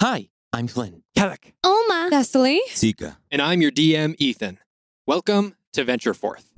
Hi, I'm Flynn. Kellic. Oma. Cecily. Sika. And I'm your DM, Ethan. Welcome to Venture Forth.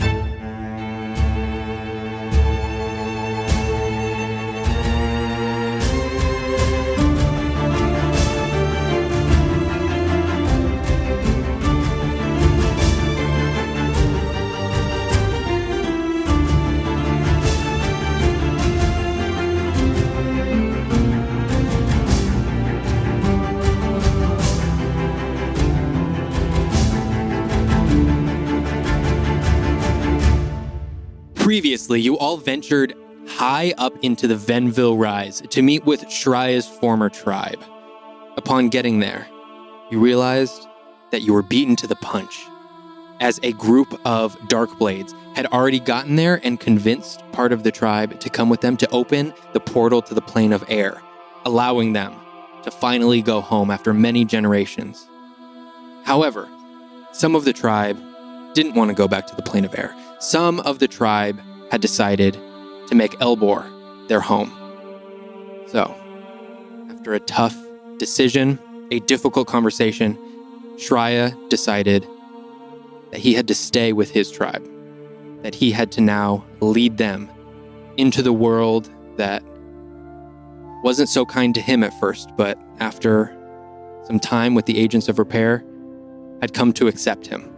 Previously, you all ventured high up into the Venville Rise to meet with Shraya's former tribe. Upon getting there, you realized that you were beaten to the punch, as a group of Darkblades had already gotten there and convinced part of the tribe to come with them to open the portal to the Plane of Air, allowing them to finally go home after many generations. However, some of the tribe didn't want to go back to the Plane of Air. Some of the tribe had decided to make Elbor their home. So, after a tough decision, a difficult conversation, Shraya decided that he had to stay with his tribe, that he had to now lead them into the world that wasn't so kind to him at first, but after some time with the Agents of Repair, had come to accept him.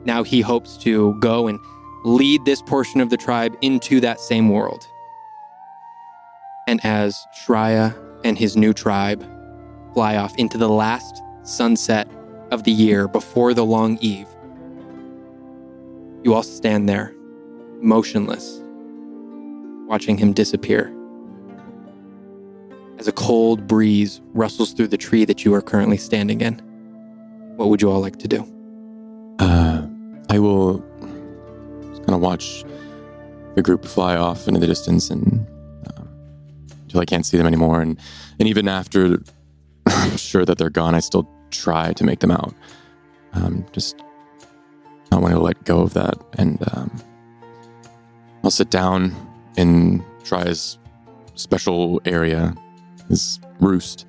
Now he hopes to go and lead this portion of the tribe into that same world. And as Shraya and his new tribe fly off into the last sunset of the year before the long eve, you all stand there, motionless, watching him disappear. As a cold breeze rustles through the tree that you are currently standing in, what would you all like to do? I will just kind of watch the group fly off into the distance and until I can't see them anymore. And even after I'm sure that they're gone, I still try to make them out. Just not wanting to let go of that. And I'll sit down in Shraya's special area, his roost,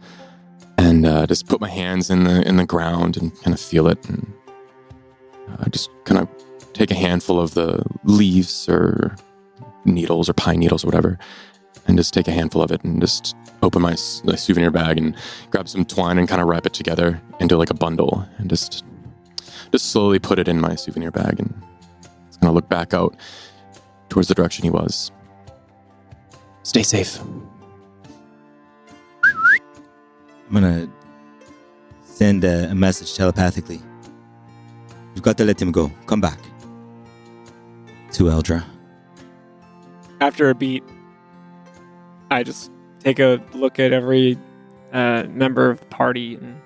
and just put my hands in the ground and kind of feel it. And just kind of take a handful of the leaves or needles or pine needles or whatever, and just take a handful of it and just open my souvenir bag and grab some twine and kind of wrap it together into like a bundle and just slowly put it in my souvenir bag and just kind of look back out towards the direction he was. Stay safe. I'm gonna send a message telepathically. You've got to let him go. Come back. To Eldra. After a beat, I just take a look at every member of the party and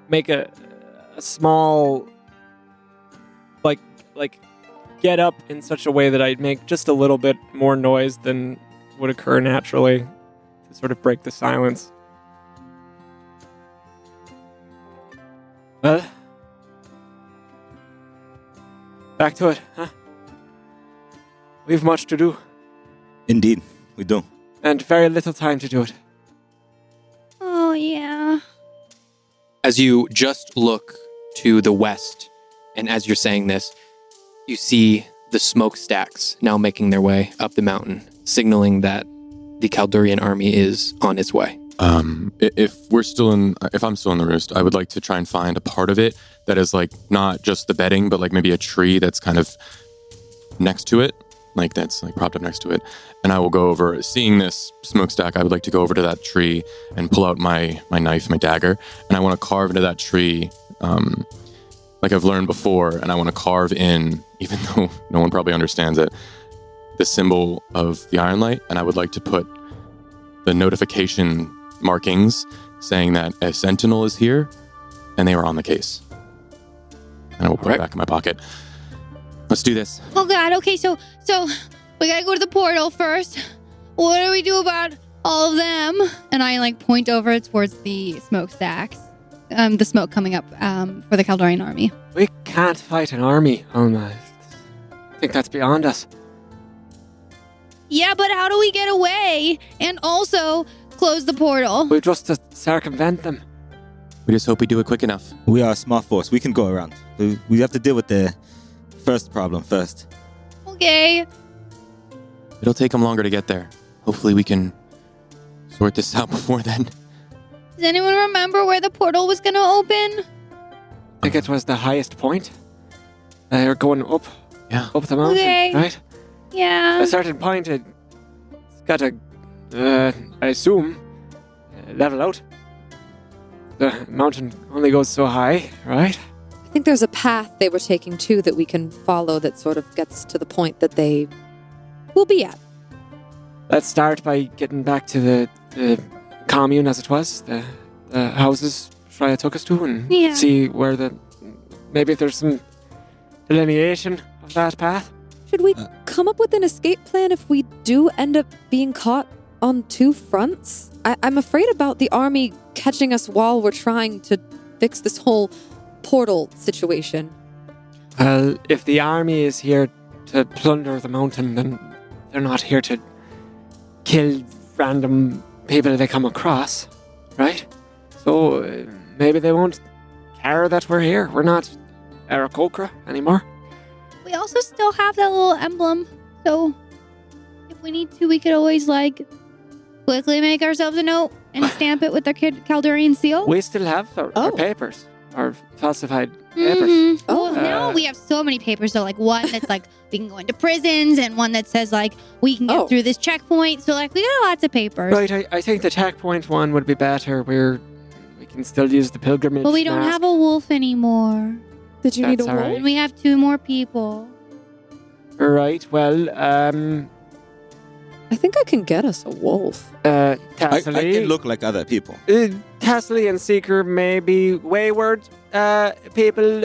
make a small, like get up in such a way that I'd make just a little bit more noise than would occur naturally to sort of break the silence. Well, back to it, huh? We've much to do. Indeed, we do. And very little time to do it. Oh, yeah. As you just look to the west, and as you're saying this, you see the smokestacks now making their way up the mountain, signaling that the Kaldurian army is on its way. If I'm still in the roost, I would like to try and find a part of it that is like not just the bedding, but like maybe a tree that's kind of next to it, like that's like propped up next to it. And I will go over, seeing this smokestack, I would like to go over to that tree and pull out my knife, my dagger, and I want to carve into that tree, like I've learned before, and I want to carve in, even though no one probably understands it, the symbol of the Iron Light, and I would like to put the notification markings saying that a sentinel is here and they were on the case. And I will put it back in my pocket. Let's do this. Oh, God. Okay, so we gotta go to the portal first. What do we do about all of them? And I, point over towards the smokestacks. The smoke coming up for the Kaldurian army. We can't fight an army, Alma. I think that's beyond us. Yeah, but how do we get away? And also, close the portal. We just to circumvent them. We just hope we do it quick enough. We are a small force. We can go around. We have to deal with the first problem first. Okay. It'll take them longer to get there. Hopefully we can sort this out before then. Does anyone remember where the portal was going to open? I think it was the highest point. They're going up the mountain, Okay. right? Yeah. At a certain point, it's got to, I assume, level out. The mountain only goes so high, right? I think there's a path they were taking too that we can follow that sort of gets to the point that they will be at. Let's start by getting back to the commune as it was, the houses Shreya took us to, and Yeah. see where maybe if there's some delineation of that path. Should we come up with an escape plan if we do end up being caught on two fronts? I'm afraid about the army catching us while we're trying to fix this whole portal situation. Well, if the army is here to plunder the mountain, then they're not here to kill random people they come across, right? So maybe they won't care that we're here. We're not Aarakocra anymore. We also still have that little emblem. So if we need to, we could always, quickly make ourselves a note and stamp it with our Caldurian seal. We still have our papers, our falsified papers. Mhm. Oh. Well, now we have so many papers. So, one that's we can go into prisons, and one that says, we can get through this checkpoint. So, we got lots of papers. Right, I think the checkpoint one would be better. We can still use the pilgrimage. But we don't mask. have a wolf anymore. Did you need a That's all wolf? right. And we have 2 more people. Right, well, I think I can get us a wolf. I Tassily. can look like other people. Tassily and Seeker may be wayward people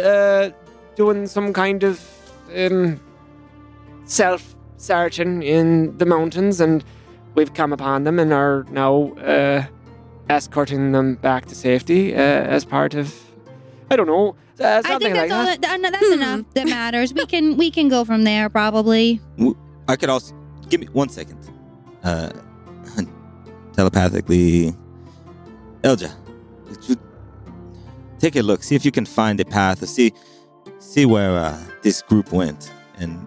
doing some kind of self-searching in the mountains, and we've come upon them and are now escorting them back to safety as part of, I don't know, I something think like that's that. that's enough that matters. We can go from there probably. I could also give me 1 second. Telepathically, Elja, could you take a look, see if you can find a path, or see where this group went, and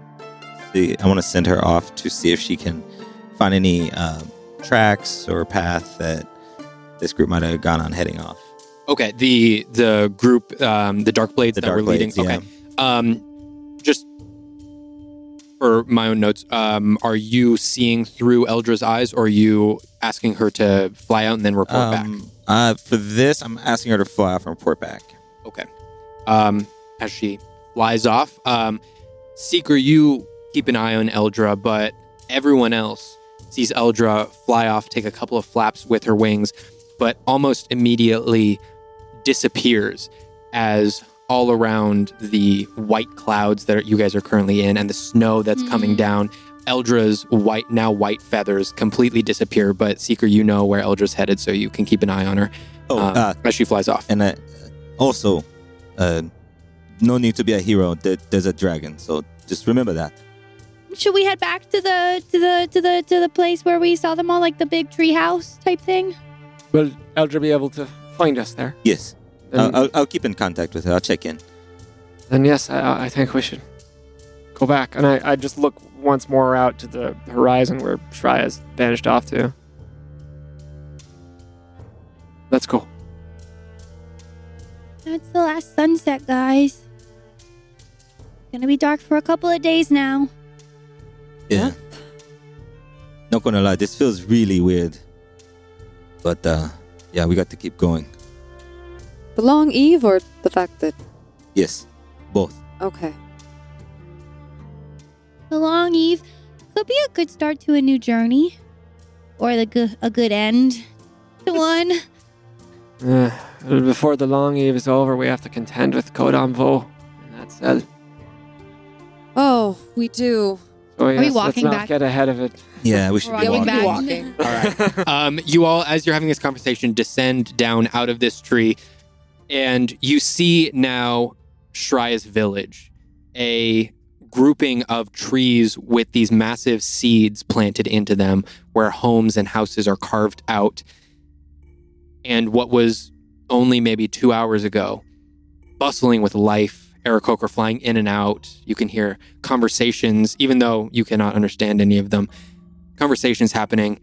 see. I want to send her off to see if she can find any tracks or path that this group might have gone on heading off. Okay, the group, the Dark Blades The that Dark we're leading. Blades, Okay, just for my own notes, are you seeing through Eldra's eyes, or are you asking her to fly out and then report back? For this, I'm asking her to fly off and report back. Okay. As she flies off, Seeker, you keep an eye on Eldra, but everyone else sees Eldra fly off, take a couple of flaps with her wings, but almost immediately disappears as all around the white clouds that you guys are currently in and the snow that's coming down, Eldra's white feathers completely disappear, but Seeker, you know where Eldra's headed, so you can keep an eye on her as she flies off. And also, no need to be a hero. There's a dragon, so just remember that. Should we head back to the place where we saw them all, the big tree house type thing? Will Eldra be able to find us there? Yes, Then, I'll keep in contact with her. I'll check in. then yes, I think we should go back. And I just look once more out to the horizon where Shreya's vanished off to. Let's go. That's the last sunset, guys. Gonna be dark for a couple of days now. Yeah. Not gonna lie, this feels really weird. But yeah, we got to keep going. The long eve or the fact that... Yes, both. Okay. The long eve could be a good start to a new journey, or a good end to one. Before the long eve is over, we have to contend with Codon Vo in that cell. Oh, we do. So yes, we walking let's not back? get ahead of it. Yeah, we should We're be walking walking. back. All right. You all, as you're having this conversation, descend down out of this tree, and you see now Shreya's village. A grouping of trees with these massive seeds planted into them where homes and houses are carved out. And what was only maybe 2 hours ago, bustling with life, Aarakocra flying in and out. You can hear conversations, even though you cannot understand any of them. Conversations happening.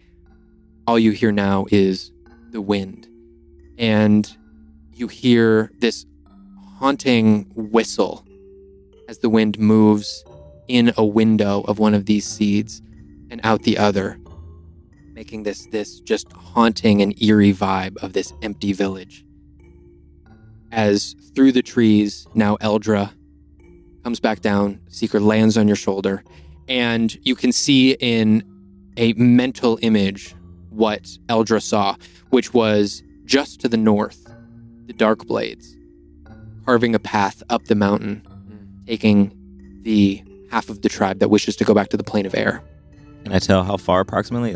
All you hear now is the wind. And you hear this haunting whistle as the wind moves in a window of one of these seeds and out the other, making this just haunting and eerie vibe of this empty village. As through the trees, now Eldra comes back down, Seeker lands on your shoulder, and you can see in a mental image what Eldra saw, which was just to the north, the Dark Blades, carving a path up the mountain, taking the half of the tribe that wishes to go back to the plane of air. Can I tell how far approximately?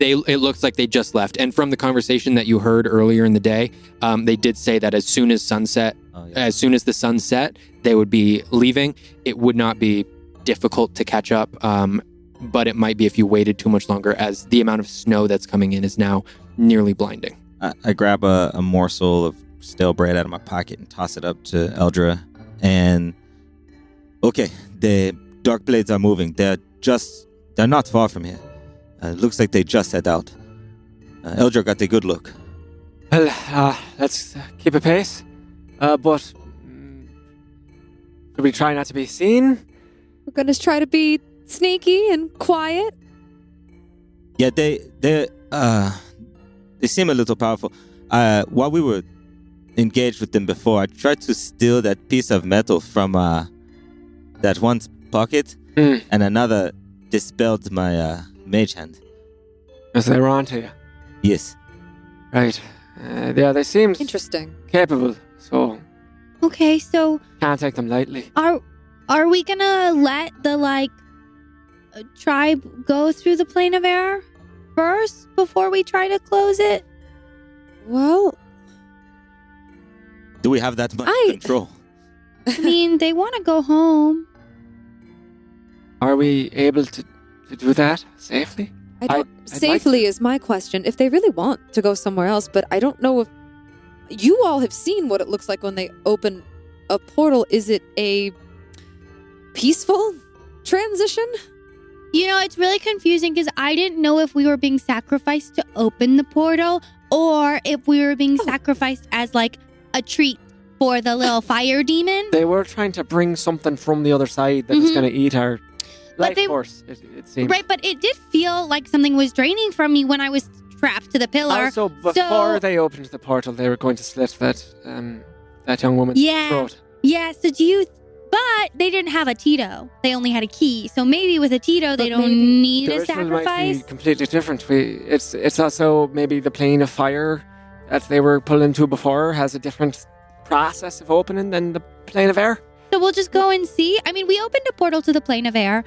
It looks like they just left. And from the conversation that you heard earlier in the day, they did say that as soon as as soon as the sun set, they would be leaving. It would not be difficult to catch up, but it might be if you waited too much longer, as the amount of snow that's coming in is now nearly blinding. I grab a morsel of stale bread out of my pocket and toss it up to Eldra. And okay, the Dark Blades are moving. They're not far from here. Looks like they just head out. Eldra got a good look. Well, let's keep a pace. But should we try not to be seen? We're going to try to be sneaky and quiet. Yeah, they seem a little powerful. While we were engaged with them before, I tried to steal that piece of metal from that one's pocket, and another dispelled my mage hand. As they were on to you? Yes. Right. Yeah, they seem Interesting. capable, so Okay, so can't take them lightly. are we gonna let the tribe go through the plane of air first before we try to close it? Well, Do we have that much control? I mean, they want to go home. Are we able to do that safely? I don't. I'd Safely is my question. If they really want to go somewhere else, but I don't know if you all have seen what it looks like when they open a portal. Is it a peaceful transition? You know, it's really confusing because I didn't know if we were being sacrificed to open the portal or if we were being sacrificed as a treat for the little fire demon. They were trying to bring something from the other side that is going to eat our life force, it seems. Right, but it did feel like something was draining from me when I was strapped to the pillar. Also, before they opened the portal, they were going to slit that young woman's throat. Yeah, so but they didn't have a Tito. They only had a key. So maybe with a Tito, they don't need the a ritual sacrifice. might be completely different. It's also maybe the plane of fire that they were pulling to before has a different process of opening than the plane of air. So we'll just go and see. I mean, we opened a portal to the plane of air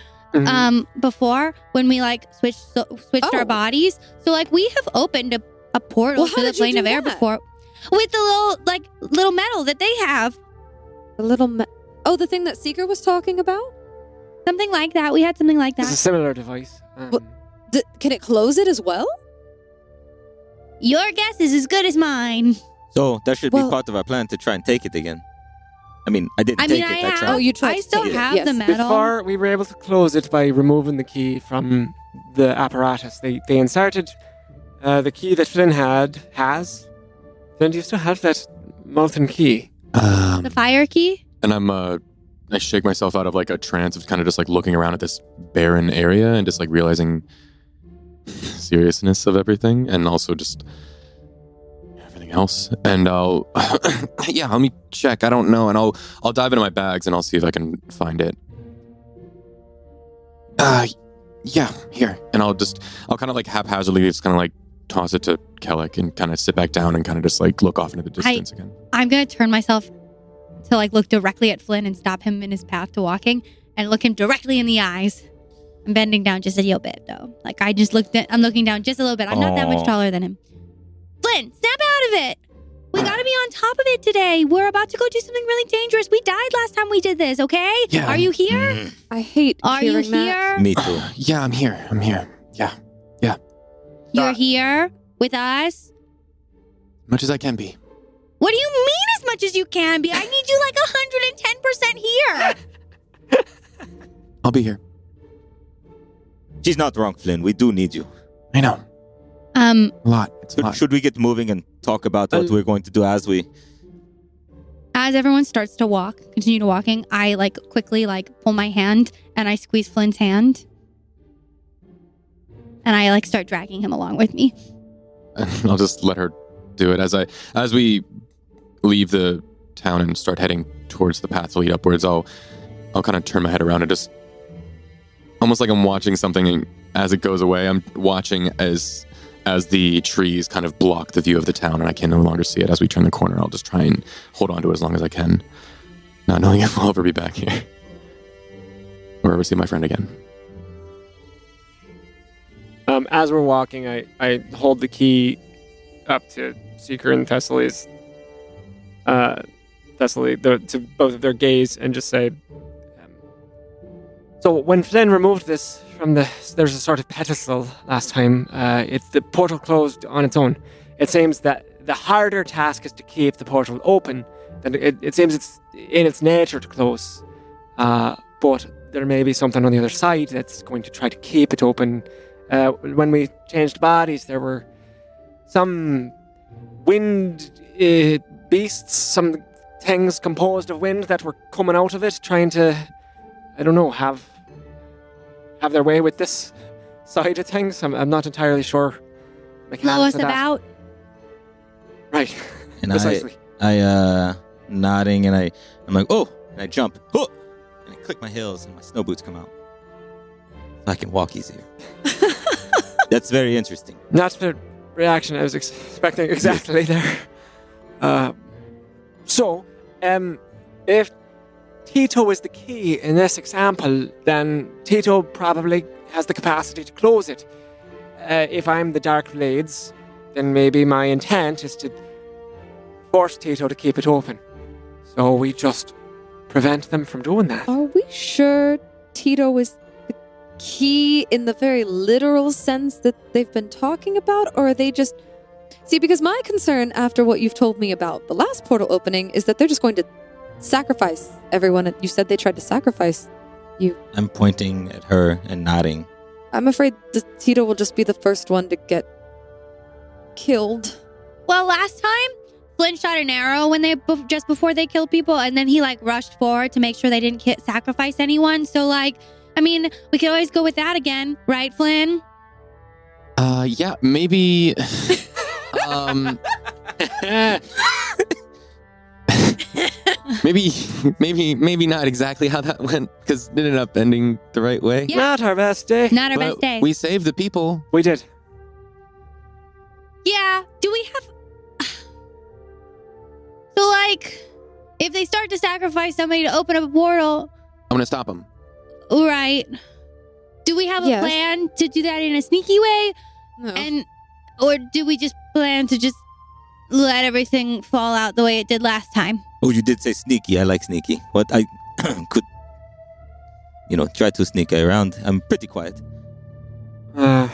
before when we switched our bodies. So we have opened a portal to the plane of air before with the little metal that they have. The little the thing that Seeker was talking about? Something like that. We had something like that. It's a similar device. Can it close it as well? Your guess is as good as mine. So that should be part of our plan to try and take it again. I mean, I didn't take it. I tried. You tried. I still have the metal. Before we were able to close it by removing the key from the apparatus, they inserted the key that Flynn has. Flynn, do you still have that molten key? The fire key? And I shake myself out of a trance of kind of just looking around at this barren area and just realizing seriousness of everything, and also just everything else. And I'll let me check. I don't know, and I'll dive into my bags and I'll see if I can find it. Yeah, here. And I'll kind of haphazardly just kind of toss it to Kellic and kind of sit back down and kind of just look off into the distance again. I'm gonna turn myself to look directly at Flynn and stop him in his path to walking and look him directly in the eyes. I'm bending down just a little bit though. I'm looking down just a little bit. I'm not that much taller than him. Flynn, snap out of it. We gotta be on top of it today. We're about to go do something really dangerous. We died last time we did this, okay? Yeah. Are you here? I hate Are you hearing that. here? Me too. Yeah, I'm here. Yeah. You're here with us? Much as I can be. What do you mean as much as you can be? I need you like 110% here. I'll be here. She's not wrong, Flynn. We do need you. I know. Um, A lot. It's a lot. Should we get moving and talk about what we're going to do as we... as everyone starts to continue to walking, I quickly pull my hand and I squeeze Flynn's hand. And I start dragging him along with me. I'll just let her do it as we leave the town and start heading towards the path to lead upwards. I'll kind of turn my head around and just almost like I'm watching something, and as it goes away, I'm watching as the trees kind of block the view of the town and I can no longer see it. As we turn the corner, I'll just try and hold on to it as long as I can, not knowing if I'll ever be back here or ever see my friend again. As we're walking, I hold the key up to Seeker and Thessaly, to both of their gaze, and just say, so when Flynn removed this from there's a sort of pedestal last time, the portal closed on its own. It seems that the harder task is to keep the portal open. Then it seems it's in its nature to close. But there may be something on the other side that's going to try to keep it open. When we changed bodies, there were some wind beasts, some things composed of wind that were coming out of it, trying to, I don't know, have their way with this side of things. I'm not entirely sure. Blow us about. Right. And precisely. I nodding, and I'm like, oh, and I jump, oh, and I click my heels, and my snow boots come out. So I can walk easier. That's very interesting. Not the reaction I was expecting exactly there. So, if Tito is the key in this example, then Tito probably has the capacity to close it. If I'm the Dark Blades, then maybe my intent is to force Tito to keep it open. So we just prevent them from doing that. Are we sure Tito is the key in the very literal sense that they've been talking about? Or are they just... See, because my concern after what you've told me about the last portal opening is that they're just going to sacrifice everyone. You said they tried to sacrifice you. I'm pointing at her and nodding. I'm afraid Tito will just be the first one to get killed. Well, last time, Flynn shot an arrow when just before they killed people, and then he rushed forward to make sure they didn't sacrifice anyone. So we could always go with that again, right, Flynn? Yeah, maybe. maybe not exactly how that went, because it ended up ending the right way. Yeah. Not our best day. Not our But best day. we saved the people. We did. Yeah. Do we have... So, if they start to sacrifice somebody to open up a portal... I'm gonna stop them. Right. Do we have a plan to do that in a sneaky way? No. Or do we just plan to just let everything fall out the way it did last time? Oh, you did say sneaky. I like sneaky. What I could, try to sneak around. I'm pretty quiet. I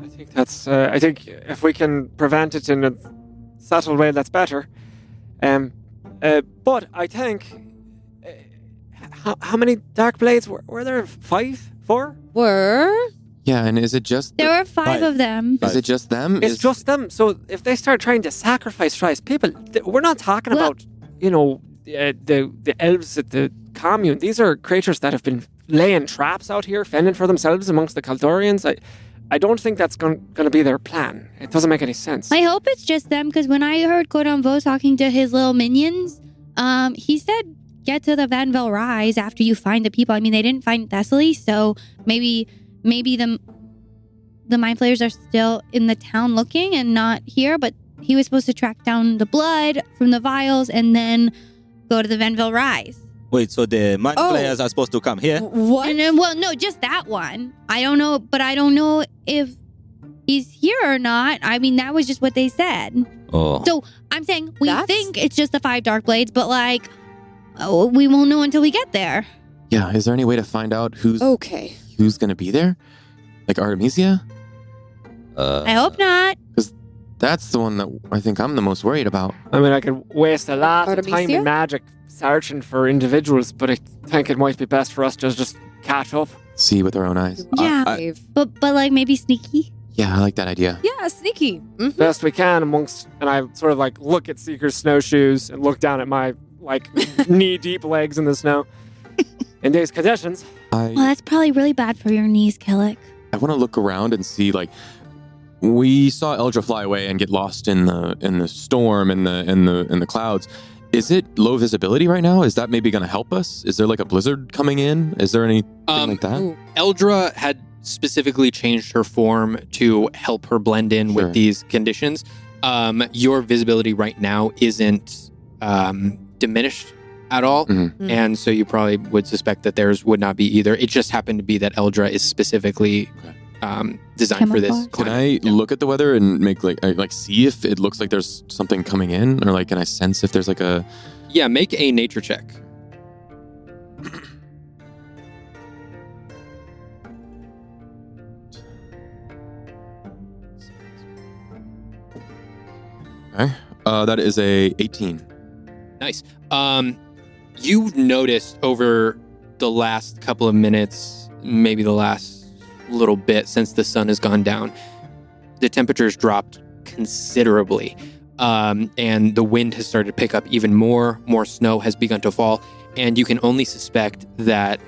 think that's... I think if we can prevent it in a subtle way, that's better. But I think... how many Dark Blades were there? 5? 4? Were? Yeah, and is it just... There were 5 of them. Is it just them? It's just them. So if they start trying to sacrifice Tri's people, we're not talking about, the elves at the commune. These are creatures that have been laying traps out here, fending for themselves amongst the Kaldorians. I don't think that's going to be their plan. It doesn't make any sense. I hope it's just them, because when I heard Cordon Veau talking to his little minions, he said, get to the Venville Rise after you find the people. I mean, they didn't find Thessaly, so maybe the Mind Flayers are still in the town looking and not here, but he was supposed to track down the blood from the vials and then go to the Venville Rise. Wait, so the Mind Flayers are supposed to come here? What? And then, no, just that one. I don't know, but I don't know if he's here or not. I mean, that was just what they said. Oh. So I'm saying we That's- think it's just the 5 dark blades, but like, we won't know until we get there. Yeah, is there any way to find out who's Okay. going to be there? Like Artemisia? I hope not. That's the one that I think I'm the most worried about. I mean, I could waste a lot of time Artemisia? in magic searching for individuals, but I think it might be best for us to just catch up. See with our own eyes. Yeah. Dave. But like maybe sneaky. Yeah, I like that idea. Yeah, sneaky. Mhm. Best we can amongst, and I sort of like look at Seeker's snowshoes and look down at my like knee-deep legs in the snow. In these conditions, Well, that's probably really bad for your knees, Killick. I want to look around and see, like, we saw Eldra fly away and get lost in the storm and the clouds. Is it low visibility right now? Is that maybe going to help us? Is there like a blizzard coming in? Is there anything like that? Ooh. Eldra had specifically changed her form to help her blend in Sure. with these conditions. Your visibility right now isn't diminished at all. Mhm. And so you probably would suspect that theirs would not be either. It just happened to be that Eldra is specifically designed for this. Camouflage. Can climate. I Yeah. look at the weather and make like see if it looks like there's something coming in, or like can I sense if there's like a Yeah, make a nature check. okay? That is a 18. Nice. You've noticed over the last couple of minutes, maybe the last little bit since the sun has gone down, the temperature's dropped considerably. And the wind has started to pick up even more. More snow has begun to fall. And you can only suspect that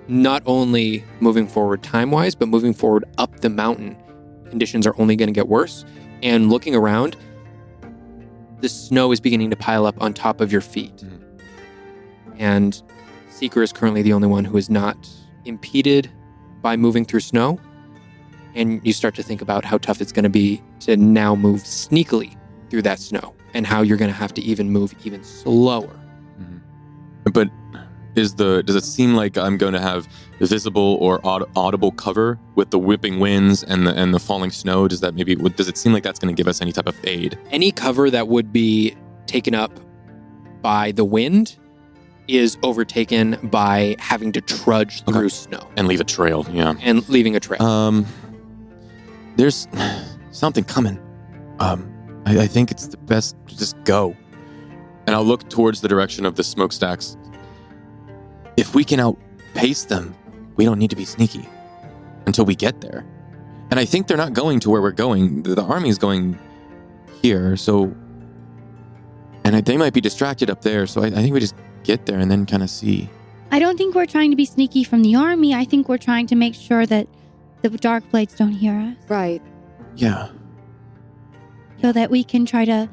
not only moving forward time-wise, but moving forward up the mountain, conditions are only going to get worse. And looking around, the snow is beginning to pile up on top of your feet. Mhm. And Seeker is currently the only one who is not impeded by moving through snow. And you start to think about how tough it's going to be to now move sneakily through that snow, and how you're going to have to even move even slower. But does it seem like I'm going to have visible or audible cover with the whipping winds and the falling snow? Does it seem like that's going to give us any type of aid? Any cover that would be taken up by the wind is overtaken by having to trudge through Okay. snow And leave a trail, yeah. and leaving a trail. There's something coming. I think it's the best to just go. And I'll look towards the direction of the smokestacks. If we can outpace them, we don't need to be sneaky until we get there. And I think they're not going to where we're going. The army is going here, so... And they might be distracted up there, so I think we just get there and then kind of see. I don't think we're trying to be sneaky from the army. I think we're trying to make sure that the dark blades don't hear us, Right. Yeah. so that we can try to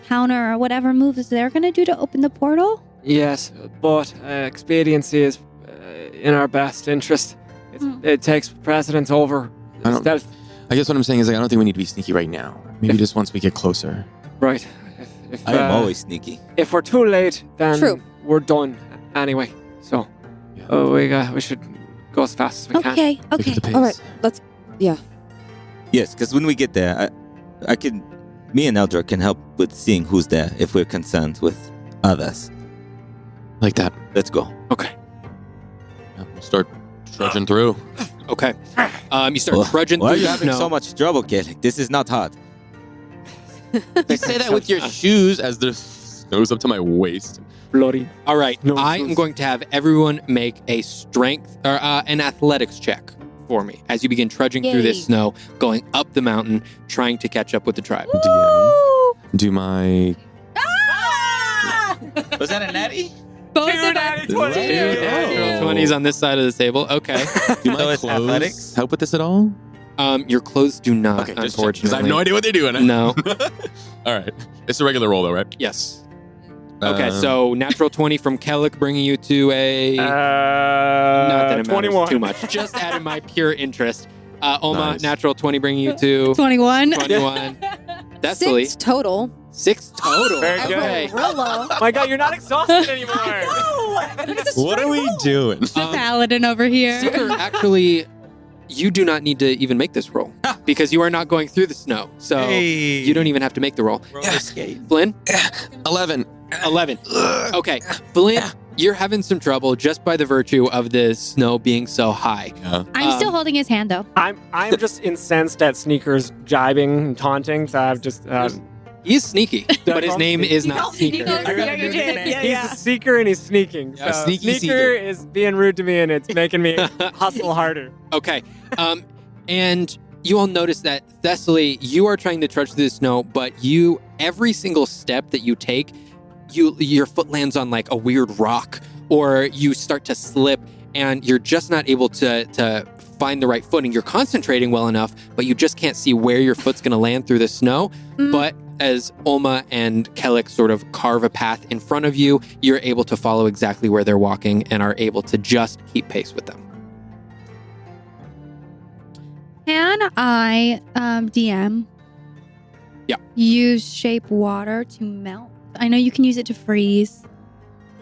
counter whatever moves they're going to do to open the portal. yes, but expediency is in our best interest. It takes precedence over I don't- stealth. I guess what I'm saying is I don't think we need to be sneaky right now. Maybe just once we get closer. Right. If, I am always sneaky. If we're too late, then True. we're done anyway. So Yeah. we should go as fast as we can. Okay, Pick up okay. the pace. All right. Let's. Yeah. Yes, because when we get there, me and Eldra can help with seeing who's there if we're concerned with others. Like that. Let's go. Okay. Yeah, we'll start trudging through. Okay. You start trudging Why through are you the having snow. so much trouble, Kelly? This is not hard. You say that with your shoes as the snow's up to my waist. Bloody. All right. No, I it's- am going to have everyone make a strength or an athletics check for me as you begin trudging through Yay. this snow, going up the mountain, trying to catch up with the tribe. Do my... Was that a natty? Both Two of us. natty 20s. Two natural 20s on this side of the table. Okay. Do my So it's clothes athletics? help with this at all? Your clothes do not, Okay, just unfortunately. because I have no idea what they're doing. No. All right. It's a regular roll, though, right? Yes. Okay, Um, so natural 20 from Kellic, bringing you to a... not that it matters 21. too much. Just out of my pure interest. Oma, Nice. natural 20, bringing you to 21. 21. Thessaly, 6 total. 6 total. Very I good. Okay. rolled real low. My God, you're not exhausted anymore. What are we doing? The paladin over here. Seeker, actually, you do not need to even make this roll. because you are not going through the snow. So you don't even have to make the roll. Roller skate. Flynn? 11. 11. Okay. Flynn, you're having some trouble just by the virtue of the snow being so high. Yeah. I'm still holding his hand, though. I'm just incensed at Sneaker's jibing and taunting. So I've just He's sneaky, but his name is not Sneaker. he's a seeker and he's sneaking. Yeah, so sneaky Sneaker seeker. is being rude to me, and it's making me hustle harder. Okay. And you all notice that, Thessaly, you are trying to trudge through the snow, but every single step that you take, your foot lands on like a weird rock, or you start to slip, and you're just not able to find the right footing. You're concentrating well enough, but you just can't see where your foot's going to land through the snow. But as Olma and Kellic sort of carve a path in front of you, you're able to follow exactly where they're walking and are able to just keep pace with them. Can I, DM? Yeah. Use shape water to melt? I know you can use it to freeze.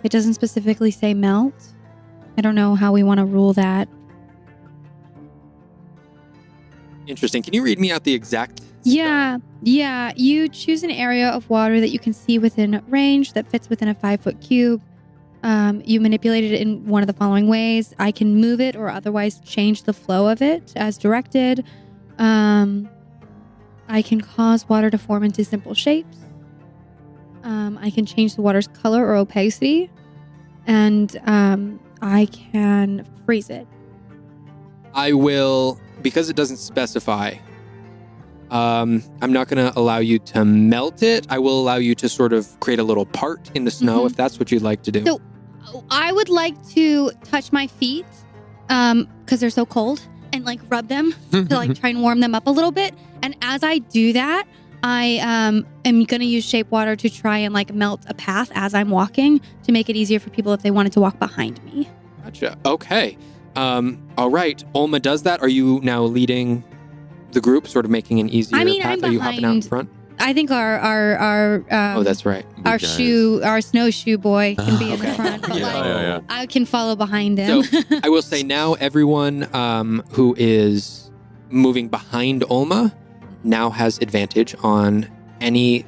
It doesn't specifically say melt. I don't know how we want to rule that. Interesting. Can you read me out the exact? Yeah. You choose an area of water that you can see within range that fits within a 5-foot cube. You manipulate it in one of the following ways. I can move it or otherwise change the flow of it as directed. I can cause water to form into simple shapes. I can change the water's color or opacity. And I can freeze it. I will, because it doesn't specify, I'm not going to allow you to melt it. I will allow you to sort of create a little part in the snow if that's what you'd like to do. So I would like to touch my feet because they're so cold and like rub them to like try and warm them up a little bit. And as I do that, I am going to use shape water to try and like melt a path as I'm walking to make it easier for people if they wanted to walk behind me. Gotcha. Okay. All right. Olma does that. Are you now leading the group, sort of making an easier path? I'm Are you hopping out in behind. front? I think our Oh, that's right. our snowshoe boy can be in the Okay. front. But Yeah. Yeah. I can follow behind him. So I will say now everyone who is moving behind Olma now has advantage on any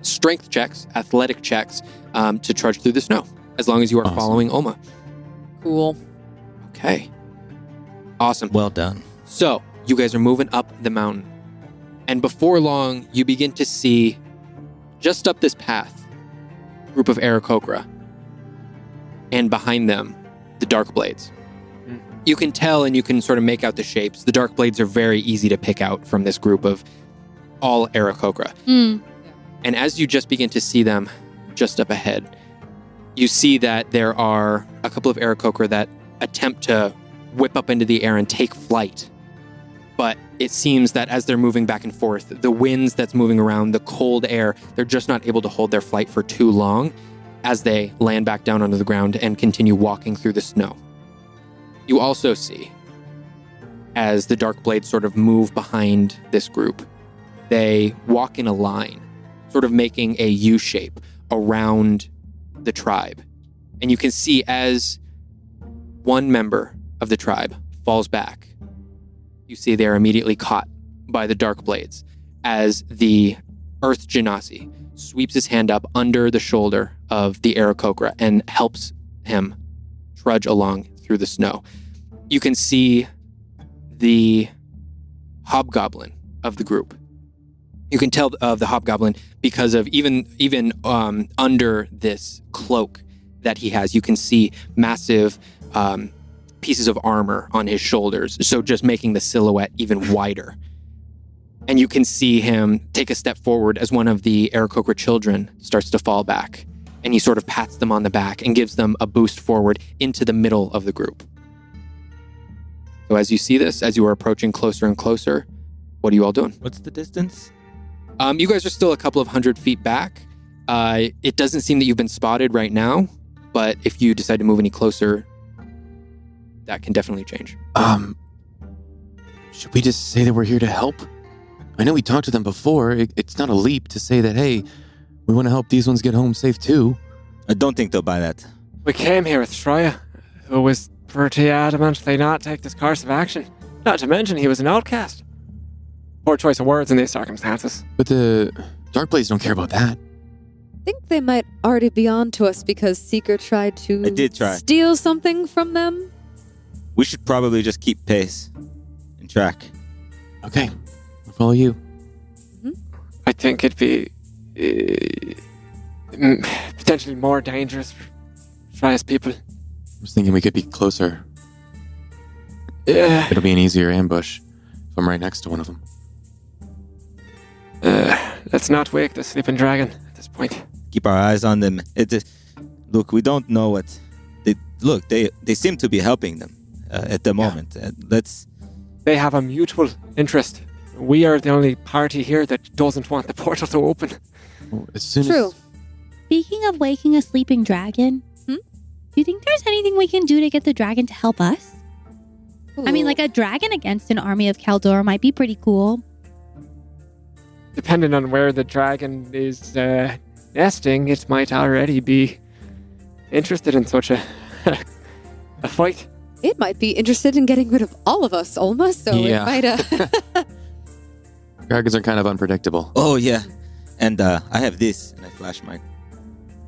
strength checks, athletic checks to trudge through the snow, as long as you are Awesome. following Olma. Cool. Okay. Awesome. Well done. So you guys are moving up the mountain. And before long, you begin to see, just up this path, a group of Aarakocra. And behind them, the Darkblades. You can tell and you can sort of make out the shapes. The Darkblades are very easy to pick out from this group of all Aarakocra. And as you just begin to see them just up ahead, you see that there are a couple of Aarakocra that attempt to whip up into the air and take flight. But it seems that as they're moving back and forth, the winds that's moving around, the cold air, they're just not able to hold their flight for too long as they land back down onto the ground and continue walking through the snow. You also see, as the Darkblades sort of move behind this group, they walk in a line, sort of making a U shape around the tribe. And you can see as one member of the tribe falls back, you see they're immediately caught by the Darkblades as the Earth Genasi sweeps his hand up under the shoulder of the Aarakocra and helps him trudge along through the snow. You can see the hobgoblin of the group. You can tell of the hobgoblin because of even under this cloak that he has, you can see massive pieces of armor on his shoulders, so just making the silhouette even wider. And you can see him take a step forward as one of the Aarakocra children starts to fall back, and he sort of pats them on the back and gives them a boost forward into the middle of the group. So as you see this, as you are approaching closer and closer, what are you all doing? What's the distance? You guys are still a couple of 100 feet back. It doesn't seem that you've been spotted right now, but if you decide to move any closer, that can definitely change. Should we just say that we're here to help? I know we talked to them before. It's not a leap to say that, hey, we want to help these ones get home safe too. I don't think they'll buy that. We came here with Shreya, who was pretty adamant they not take this course of action. Not to mention he was an outcast. poor choice of words in these circumstances. But the Darkblades don't care about that. I think they might already be on to us because Seeker tried to I did try. steal something from them. We should probably just keep pace and track. Okay, I'll follow you. I think it'd be potentially more dangerous for Shria's people. I was thinking we could be closer. Yeah. It'll be an easier ambush if I'm right next to one of them. Let's not wake the sleeping dragon at this point. Keep our eyes on them. Look, we don't know what. They seem to be helping them at the moment. They have a mutual interest. We are the only party here that doesn't want the portal to open. Well, as soon True. as Speaking of waking a sleeping dragon, do you think there's anything we can do to get the dragon to help us? I mean, like a dragon against an army of Kaldor might be pretty cool. Depending on where the dragon is nesting, it might already be interested in such a fight. It might be interested in getting rid of all of us, Olma, so Yeah. it might... dragons are kind of unpredictable. Oh yeah, and I have this, and I flash my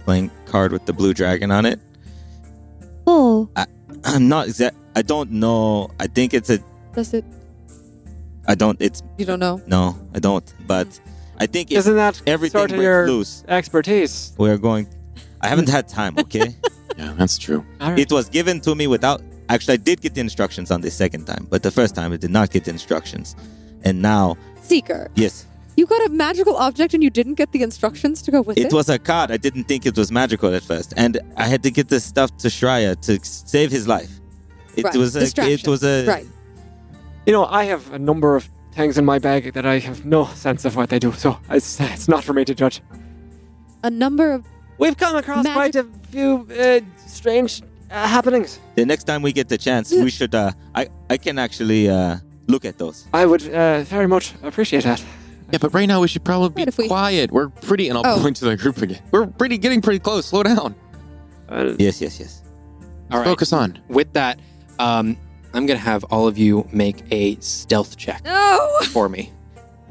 playing card with the blue dragon on it. Oh, I'm not exact. I don't know. I think it's a. Does it... I don't. It's You don't know? no. I don't. But I think it's Isn't that everything sort of breaks your loose. expertise? We're going. I haven't had time. Okay. Yeah, that's true. All right. It was given to me without. Actually, I did get the instructions on the second time, but the first time I did not get the instructions, and now Seeker, yes, you got a magical object and you didn't get the instructions to go with it? it was a card. I didn't think it was magical at first, and I had to get this stuff to Shria to save his life. It Right. was a. It Distraction. was a. Right. You know, I have a number of things in my bag that I have no sense of what they do, so it's not for me to judge. A number of... We've come across quite a few strange happenings. The next time we get the chance, we should. I can actually look at those. I would very much appreciate that. Yeah, but right now we should probably be Right, if we- quiet. We're pretty, and I'll Oh. point to the group again. We're getting pretty close. Slow down. Yes. All right. Focus on. With that, I'm going to have all of you make a stealth check No! for me.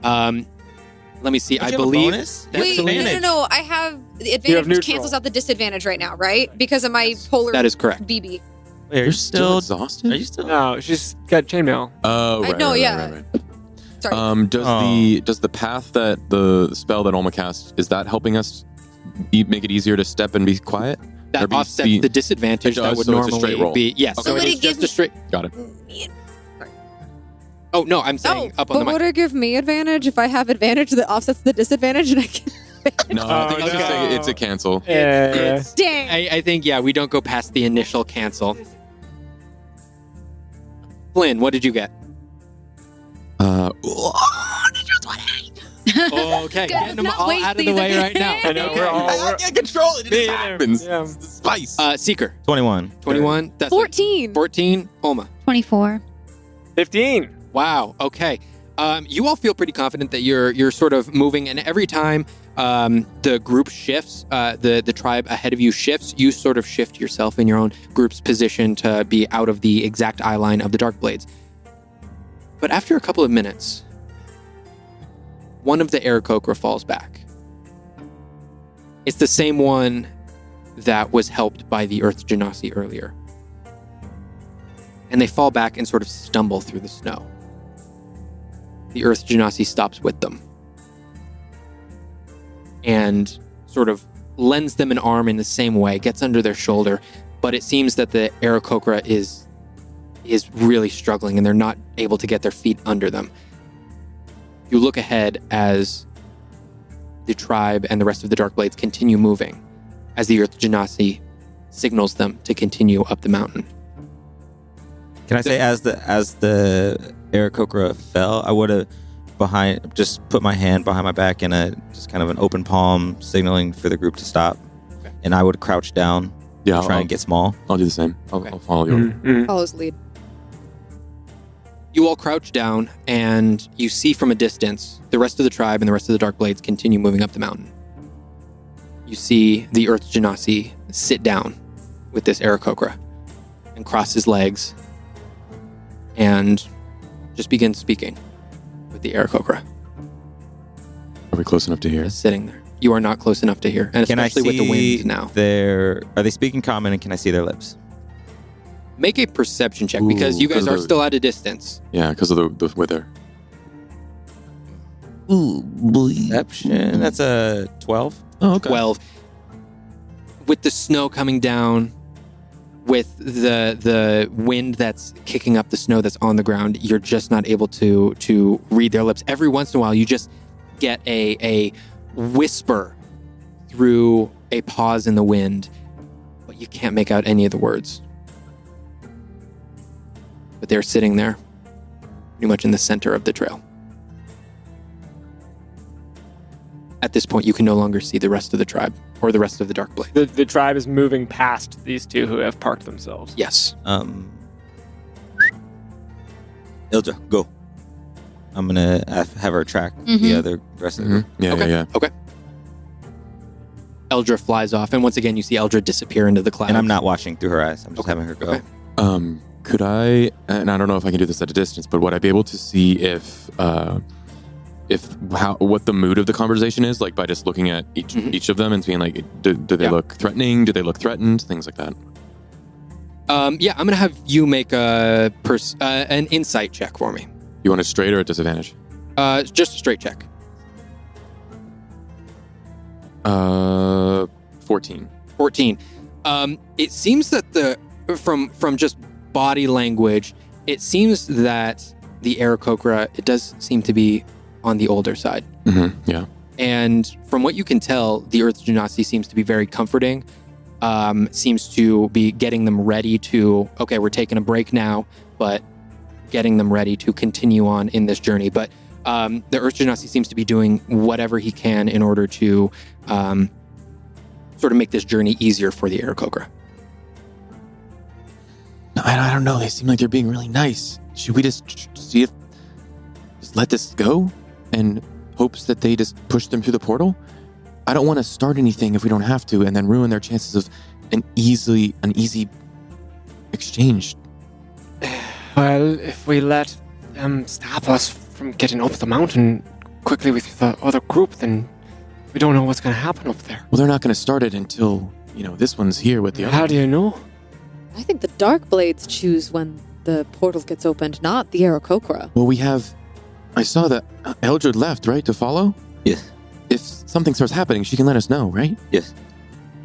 Let me see. Don't I you have a believe bonus? that's Wait, advantage. no. I have the You advantage have which neutral. cancels out the disadvantage right now, right? Because of my polar That is correct. BB. Wait, You're still exhausted? Are you still? No, she's got chainmail. Oh, I right, know, right, yeah. right. Sorry. Does the path that the spell that Olma cast, is that helping us make it easier to step and be quiet? Or That be- offsets be- the disadvantage It that does, would so it's a normally straight roll. be. Yes, Okay. so it Somebody is just give a straight. Got it. Oh no, I'm saying up on but the mic. would it give me advantage if I have advantage that offsets the disadvantage and I can... No, I think Oh, I was gonna say no. it's a cancel. Yeah. Dang! I think we don't go past the initial cancel. Flynn, what did you get? Okay, getting them not all waste out of the these way again. right now. I know, we're all. I can't control it. It Me just either. happens. Yeah. It's the spice. Seeker, 21. 21. That's 14! 14. Homa. 24. 15. Wow. Okay. You all feel pretty confident that you're sort of moving, and every time the group shifts, the tribe ahead of you shifts, you sort of shift yourself in your own group's position to be out of the exact eye line of the Darkblades. But after a couple of minutes, one of the Aarakocra falls back. It's the same one that was helped by the Earth Genasi earlier. And they fall back and sort of stumble through the snow. The Earth Genasi stops with them and sort of lends them an arm in the same way, gets under their shoulder, but it seems that the Aarakocra is really struggling and they're not able to get their feet under them. You look ahead as the tribe and the rest of the Darkblades continue moving as the Earth Genasi signals them to continue up the mountain. Can I say, as the Aarakocra fell, I would have just put my hand behind my back in just kind of an open palm, signaling for the group to stop. Okay. And I would crouch down, Yeah, try I'll, and get small. I'll do the same. Okay. I'll follow you. Mm-hmm. Follows lead. You all crouch down, and you see from a distance the rest of the tribe and the rest of the Darkblades continue moving up the mountain. You see the Earth Genasi sit down with this Aarakocra and cross his legs and just begin speaking with the Aarakocra. Are we close enough to hear? Just sitting there. You are not close enough to hear, and Can I especially with the see wind now. Are they speaking common, and can I see their lips? Make a perception check because Ooh, you guys 'cause are of the- still at a distance. Yeah, because of the wither. Perception. That's a 12. Oh, okay. 12. With the snow coming down, with the wind that's kicking up the snow that's on the ground, you're just not able to read their lips. Every once in a while, you just get a whisper through a pause in the wind, but you can't make out any of the words. But they're sitting there, pretty much in the center of the trail. At this point, you can no longer see the rest of the tribe or the rest of the Dark Blade. The tribe is moving past these two who have parked themselves. Yes. Ildra, go. I'm gonna have her track the Mhm. other rest of the group. Yeah, Okay. yeah. Eldra flies off, and once again, you see Eldra disappear into the clouds. And I'm not watching through her eyes. I'm just Okay. having her go. Okay. Could I? And I don't know if I can do this at a distance, but would I be able to see if what the mood of the conversation is, like by just looking at each of them and seeing like, do they Yeah. look threatening? Do they look threatened? Things like that. Yeah, I'm gonna have you make an insight check for me. You want it straight or at disadvantage? Just a straight check. 14. 14. It seems that from just body language, it seems that the Aarakocra, it does seem to be on the older side. Mm-hmm. Yeah. And from what you can tell, the Earth Genasi seems to be very comforting. Seems to be getting them ready to, okay, we're taking a break now, but getting them ready to continue on in this journey. But the Earth Genasi seems to be doing whatever he can in order to sort of make this journey easier for the Aarakocra. I don't know. They seem like they're being really nice. Should we just see if just let this go and hopes that they just push them through the portal? I don't want to start anything if we don't have to, and then ruin their chances of an easy exchange. Well, if we let them stop us from getting up the mountain quickly with the other group, then we don't know what's going to happen up there. Well, they're not going to start it until this one's here with the How other. do you know? I think the Dark Blades choose when the portal gets opened, not the Aarakocra. Well, I saw that Eldred left, right, to follow? Yes. If something starts happening, she can let us know, right? Yes.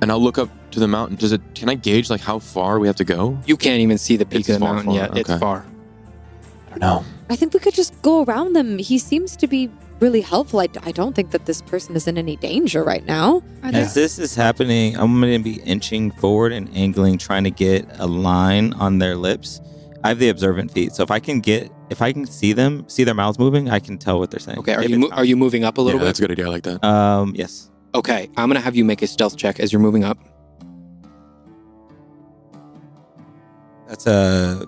And I'll look up to the mountain. Can I gauge like how far we have to go? You can't even see the peak It's of the far, mountain yet. okay. It's far. I don't know. I think we could just go around them. He seems to be really helpful. I don't think that this person is in any danger right now. Are there As this is happening, I'm going to be inching forward and angling, trying to get a line on their lips. I have the observant feet, so if I can see their mouths moving, I can tell what they're saying. Okay, If it's are you moving up a little Yeah, bit? that's a good idea. I like that. Yes. Okay, I'm gonna have you make a stealth check as you're moving up. That's a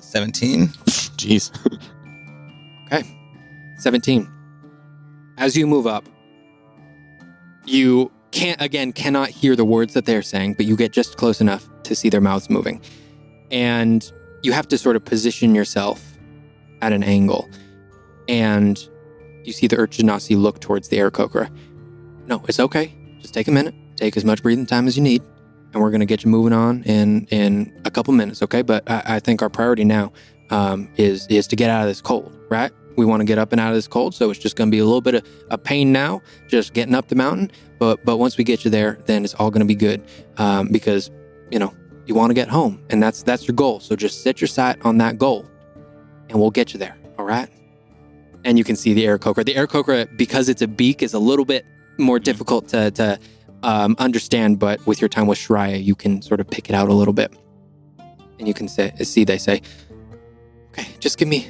17. Jeez. 17. As you move up, you cannot hear the words that they're saying, but you get just close enough to see their mouths moving. And you have to sort of position yourself at an angle. And you see the Earth Genasi look towards the Aarakocra. No, it's okay. Just take a minute. Take as much breathing time as you need. And we're going to get you moving on in a couple minutes, okay? But I think our priority now is to get out of this cold, right? We want to get up and out of this cold, so it's just going to be a little bit of a pain now, just getting up the mountain. But once we get you there, then it's all going to be good because, you want to get home, and that's your goal. So just set your sight on that goal, and we'll get you there, all right? And you can see the Aarakocra. The Aarakocra, because it's a beak, is a little bit more difficult to understand, but with your time with Shreya, you can sort of pick it out a little bit. And you can see they say, okay, just give me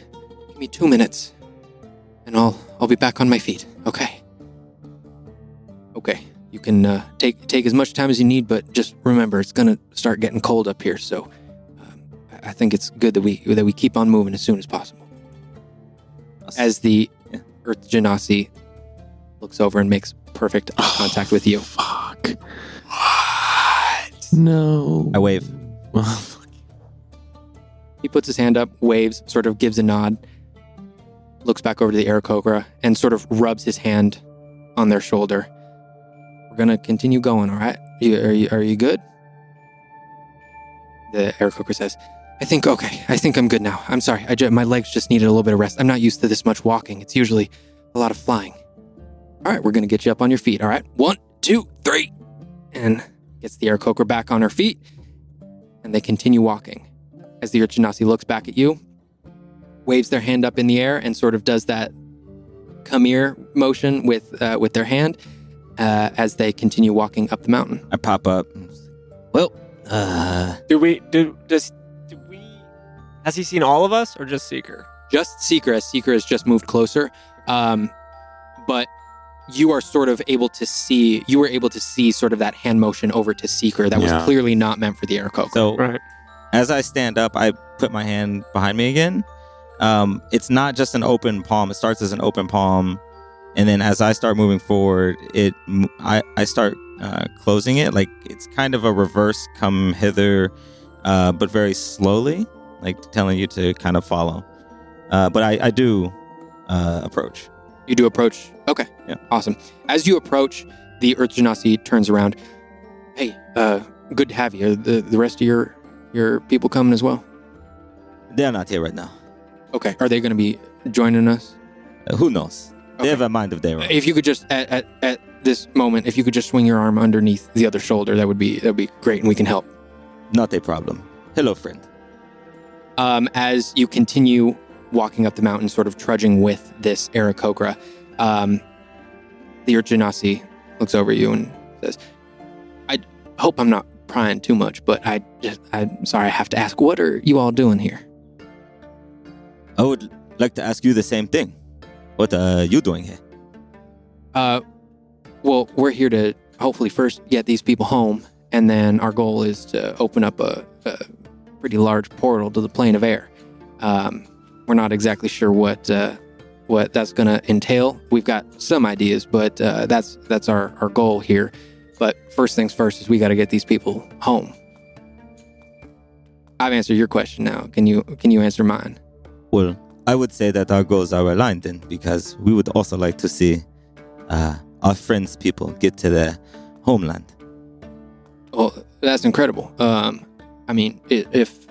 2 minutes, and I'll be back on my feet, okay? Okay, you can take as much time as you need, but just remember, it's gonna start getting cold up here, so I think it's good that we keep on moving as soon as possible. As the Earth Genasi looks over and makes perfect eye contact with you. Fuck. What? No. I wave. He puts his hand up, waves, sort of gives a nod, looks back over to the Aarakocra and sort of rubs his hand on their shoulder. We're going to continue going, all right? Are you good? The Aarakocra says, I think I'm good now. I'm sorry. My legs just needed a little bit of rest. I'm not used to this much walking. It's usually a lot of flying. All right, we're going to get you up on your feet, all right? 1, 2, 3. And gets the Aarakocra back on her feet, and they continue walking. As the Urchinasi looks back at you, waves their hand up in the air, and sort of does that come here motion with their hand as they continue walking up the mountain. I pop up. Well, has he seen all of us or just Seeker? Just Seeker, as Seeker has just moved closer. But you are sort of able to see, sort of that hand motion over to Seeker that was clearly not meant for the Aarakocra. So right. As I stand up, I put my hand behind me again. It's not just an open palm. It starts as an open palm. And then as I start moving forward, I start closing it. Like it's kind of a reverse come hither, but very slowly, like telling you to kind of follow. But I do approach. You do approach? Okay. Yeah. Awesome. As you approach, the Urchinasi turns around. Hey, good to have you. Are the rest of your people coming as well? They're not here right now. Okay. Are they going to be joining us? Who knows? Okay. They have a mind of their own. If you could just, at this moment, if you could just swing your arm underneath the other shoulder, that'd be great, and we can help. Not a problem. Hello, friend. As you continue walking up the mountain, sort of trudging with this Aarakocra, the Urchinasi looks over at you and says, I hope I'm not prying too much, but I'm sorry, I have to ask, what are you all doing here? I would like to ask you the same thing. What are you doing here? Well, we're here to hopefully first get these people home, and then our goal is to open up a pretty large portal to the plane of air. We're not exactly sure what that's going to entail. We've got some ideas, but that's our goal here. But first things first is we got to get these people home. I've answered your question now. Can you answer mine? Well, I would say that our goals are aligned then, because we would also like to see our friends' people get to their homeland. Well, that's incredible. I mean, if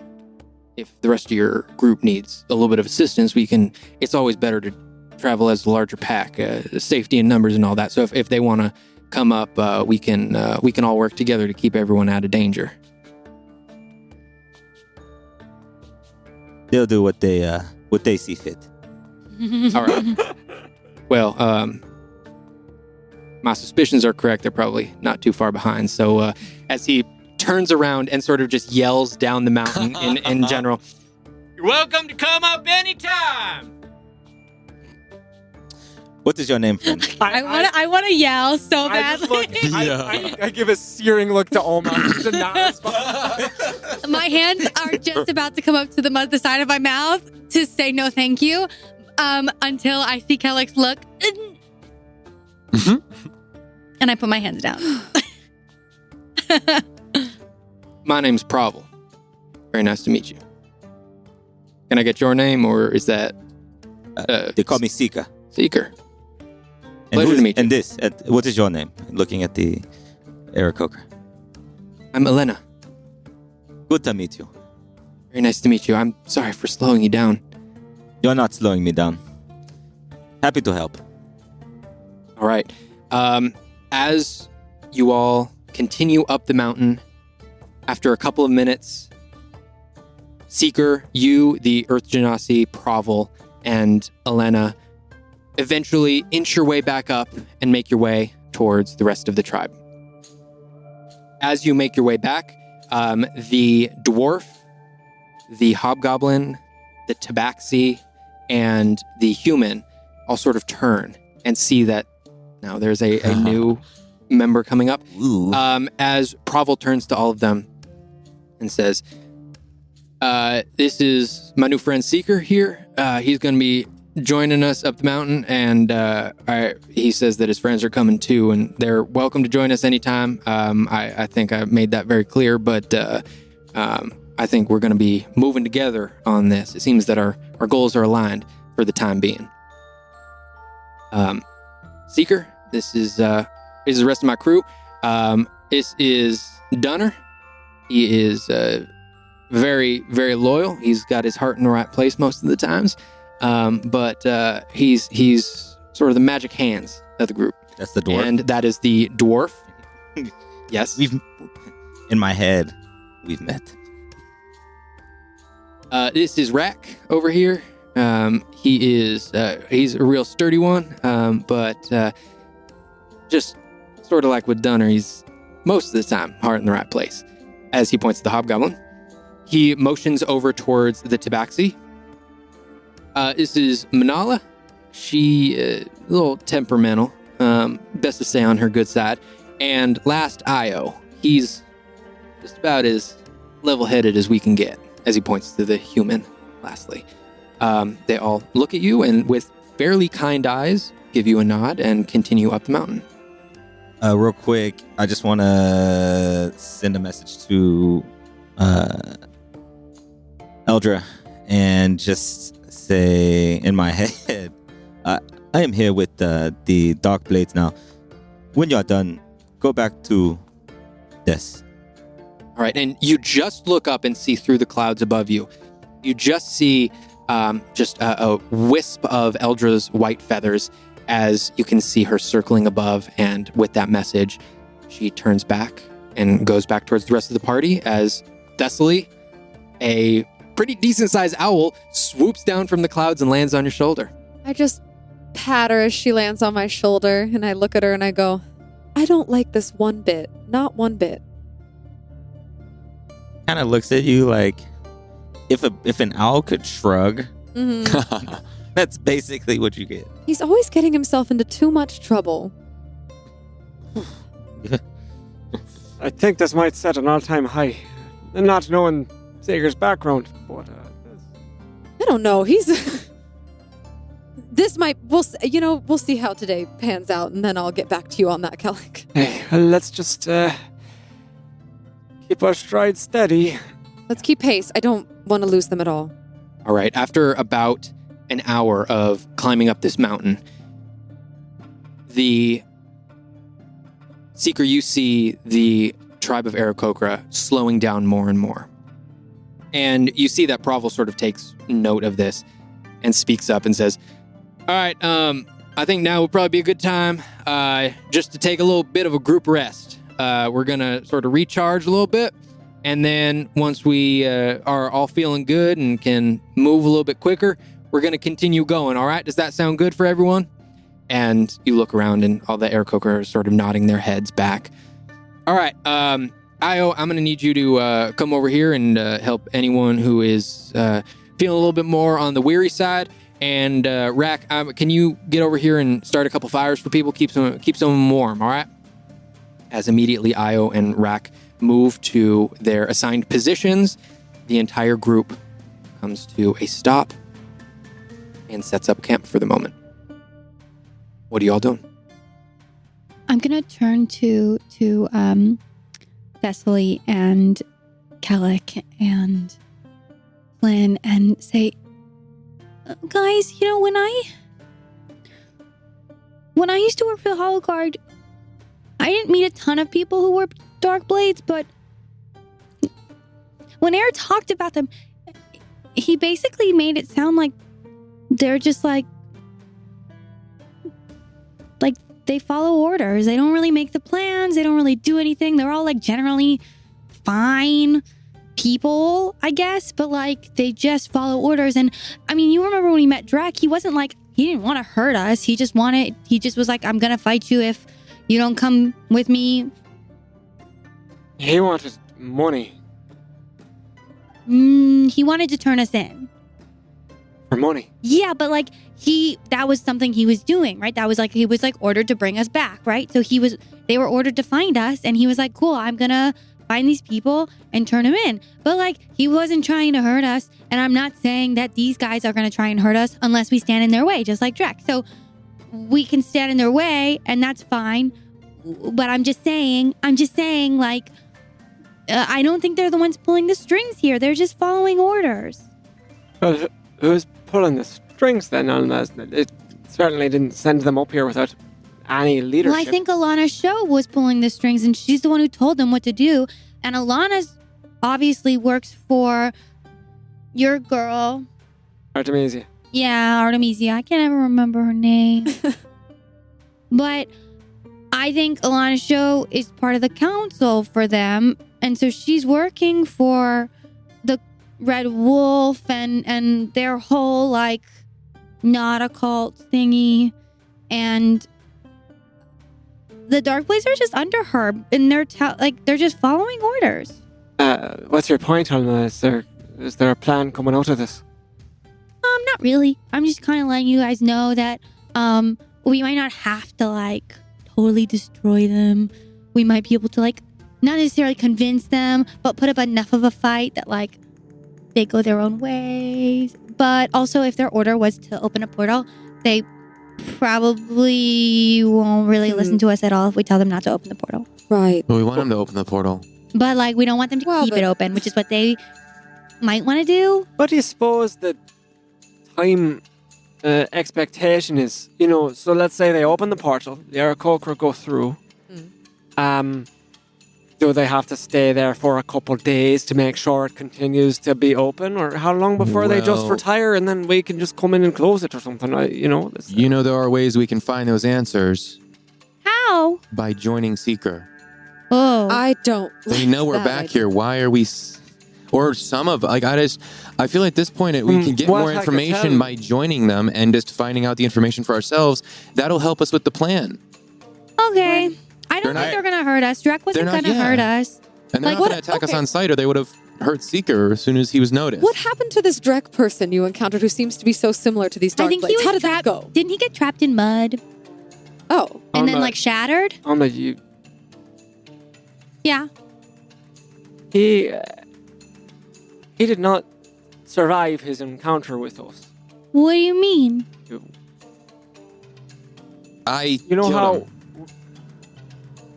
the rest of your group needs a little bit of assistance, it's always better to travel as a larger pack, safety in numbers and all that. So if they want to come up, we can all work together to keep everyone out of danger. They'll do what they see fit. All right. Well, my suspicions are correct. They're probably not too far behind. So as he turns around and sort of just yells down the mountain in general, you're welcome to come up anytime. What is your name, friend? I want to yell so badly. I give a searing look to Olma. He does not respond. My hands are just about to come up to the side of my mouth to say no thank you until I see Kellick's look. And I put my hands down. My name's Provel. Very nice to meet you. Can I get your name, or is that... they call me Seeker. Seeker. Pleasure to meet you. And what is your name? Looking at the Aarakocra. I'm Elena. Good to meet you. Very nice to meet you. I'm sorry for slowing you down. You're not slowing me down. Happy to help. All right. As you all continue up the mountain, after a couple of minutes, Seeker, you, the Earth Genasi, Provel, and Elena eventually inch your way back up and make your way towards the rest of the tribe. As you make your way back, the dwarf, the hobgoblin, the tabaxi, and the human all sort of turn and see that now there's a new member coming up. As Provel turns to all of them and says, this is my new friend Seeker here. He's going to be joining us up the mountain, and he says that his friends are coming too, and they're welcome to join us anytime. I think I made that very clear, but I think we're going to be moving together on this. It seems that our goals are aligned for the time being. Seeker. This is the rest of my crew. This is Dunner. He is very, very loyal. He's got his heart in the right place most of the times. But he's sort of the magic hands of the group. That's the dwarf. And that is the dwarf. Yes. In my head, we've met. This is Rack over here. He's a real sturdy one, but just sort of like with Dunner, he's most of the time heart in the right place. As he points to the hobgoblin, he motions over towards the tabaxi. This is Manala. She a little temperamental. Best to stay on her good side. And last, Io. He's just about as level-headed as we can get, as he points to the human, lastly. They all look at you and with fairly kind eyes give you a nod and continue up the mountain. Real quick, I just want to send a message to Eldra and just say in my head, I am here with the Dark Blades now. When you're done, go back to this. All right, and you just look up and see through the clouds above you. You just see just a wisp of Eldra's white feathers as you can see her circling above, and with that message, she turns back and goes back towards the rest of the party as Thessaly, a pretty decent-sized owl, swoops down from the clouds and lands on your shoulder. I just pat her as she lands on my shoulder, and I look at her and I go, I don't like this one bit. Not one bit. Kind of looks at you like if an owl could shrug. Mm-hmm. That's basically what you get. He's always getting himself into too much trouble. I think this might set an all-time high. Not knowing Sager's background, but I don't know. He's... This might... We'll see how today pans out, and then I'll get back to you on that, Kellic. hey, let's just keep our stride steady. Let's keep pace. I don't want to lose them at all. All right, after about an hour of climbing up this mountain, the Seeker, you see the tribe of Aarakocra slowing down more and more. And you see that Provel sort of takes note of this and speaks up and says, all right, I think now would probably be a good time just to take a little bit of a group rest. We're going to sort of recharge a little bit. And then once we are all feeling good and can move a little bit quicker, we're going to continue going, all right? Does that sound good for everyone? And you look around and all the Aarakocra are sort of nodding their heads back. All right, Io, I'm going to need you to come over here and help anyone who is feeling a little bit more on the weary side. And Rack, can you get over here and start a couple fires for people? Keep them warm, all right? As immediately Io and Rack move to their assigned positions, the entire group comes to a stop and sets up camp for the moment. What are y'all doing? I'm gonna turn to Thessaly and Kellic and Flynn and say, guys, when I used to work for the Hollow Guard, I didn't meet a ton of people who were Dark Blades, but when Air talked about them, he basically made it sound like they're just like they follow orders. They don't really make the plans. They don't really do anything. They're all like generally fine people, I guess, but like they just follow orders. And I mean, you remember when we met Drek, he wasn't like, he didn't want to hurt us. He just was like, I'm going to fight you if you don't come with me. He wanted money. He wanted to turn us in. For money? Yeah, but like that was something he was doing, right? That was like, he was like ordered to bring us back, right? So they were ordered to find us, and he was like, cool, I'm gonna find these people and turn them in. But like, he wasn't trying to hurt us, and I'm not saying that these guys are gonna try and hurt us unless we stand in their way, just like Drek. So we can stand in their way, and that's fine. But I'm just saying, like, I don't think they're the ones pulling the strings here. They're just following orders. Well, who's pulling the strings then on this? certainly didn't send them up here without any leadership. Well, I think Alana's show was pulling the strings, and she's the one who told them what to do. And Alana's obviously works for your girl. Artemisia. Yeah, Artemisia. I can't ever remember her name. But I think Alana's show is part of the council for them. And so she's working for the Red Wolf and their whole, like, not a cult thingy. And the Dark Blades are just under her. And they're just following orders. What's your point, Alma? Is there a plan coming out of this? Not really. I'm just kind of letting you guys know that we might not have to, like, totally destroy them. We might be able to, like, not necessarily convince them, but put up enough of a fight that, like, they go their own ways. But also, if their order was to open a portal, they probably won't really listen to us at all if we tell them not to open the portal. Right. But we want them to open the portal. But, like, we don't want them to keep it open, which is what they might want to do. What do you suppose the time expectation is? You know, so let's say they open the portal, the Aarakocra go through. Do they have to stay there for a couple of days to make sure it continues to be open? Or how long before they just retire and then we can just come in and close it or something? There are ways we can find those answers. How? By joining Seeker. Oh. I don't. They know we're back here. Why are we... Or some of... Like, I feel like at this point we can get more information by joining them and just finding out the information for ourselves. That'll help us with the plan. Okay. I don't think they're going to hurt us. Drek wasn't going to hurt us. And they're not going to attack us on sight, or they would have hurt Seeker as soon as he was noticed. What happened to this Drek person you encountered who seems to be so similar to these Dark Blades? How did that go? Didn't he get trapped in mud? Oh. And then, like, shattered? Yeah. He did not survive his encounter with us. What do you mean? You know how...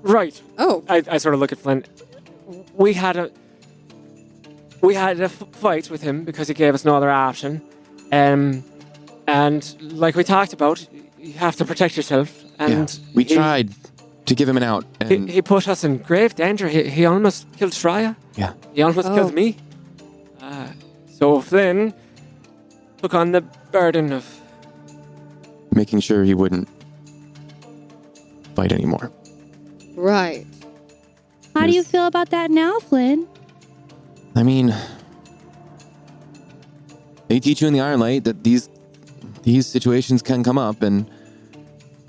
Right. Oh. I sort of look at Flynn. We had a fight with him because he gave us no other option. And like we talked about, you have to protect yourself. And we tried to give him an out. And he put us in grave danger. He almost killed Shreya. Yeah. He almost killed me. So Flynn took on the burden of making sure he wouldn't fight anymore. Right. How do you feel about that now, Flynn? I mean, they teach you in the Iron Light that these situations can come up, and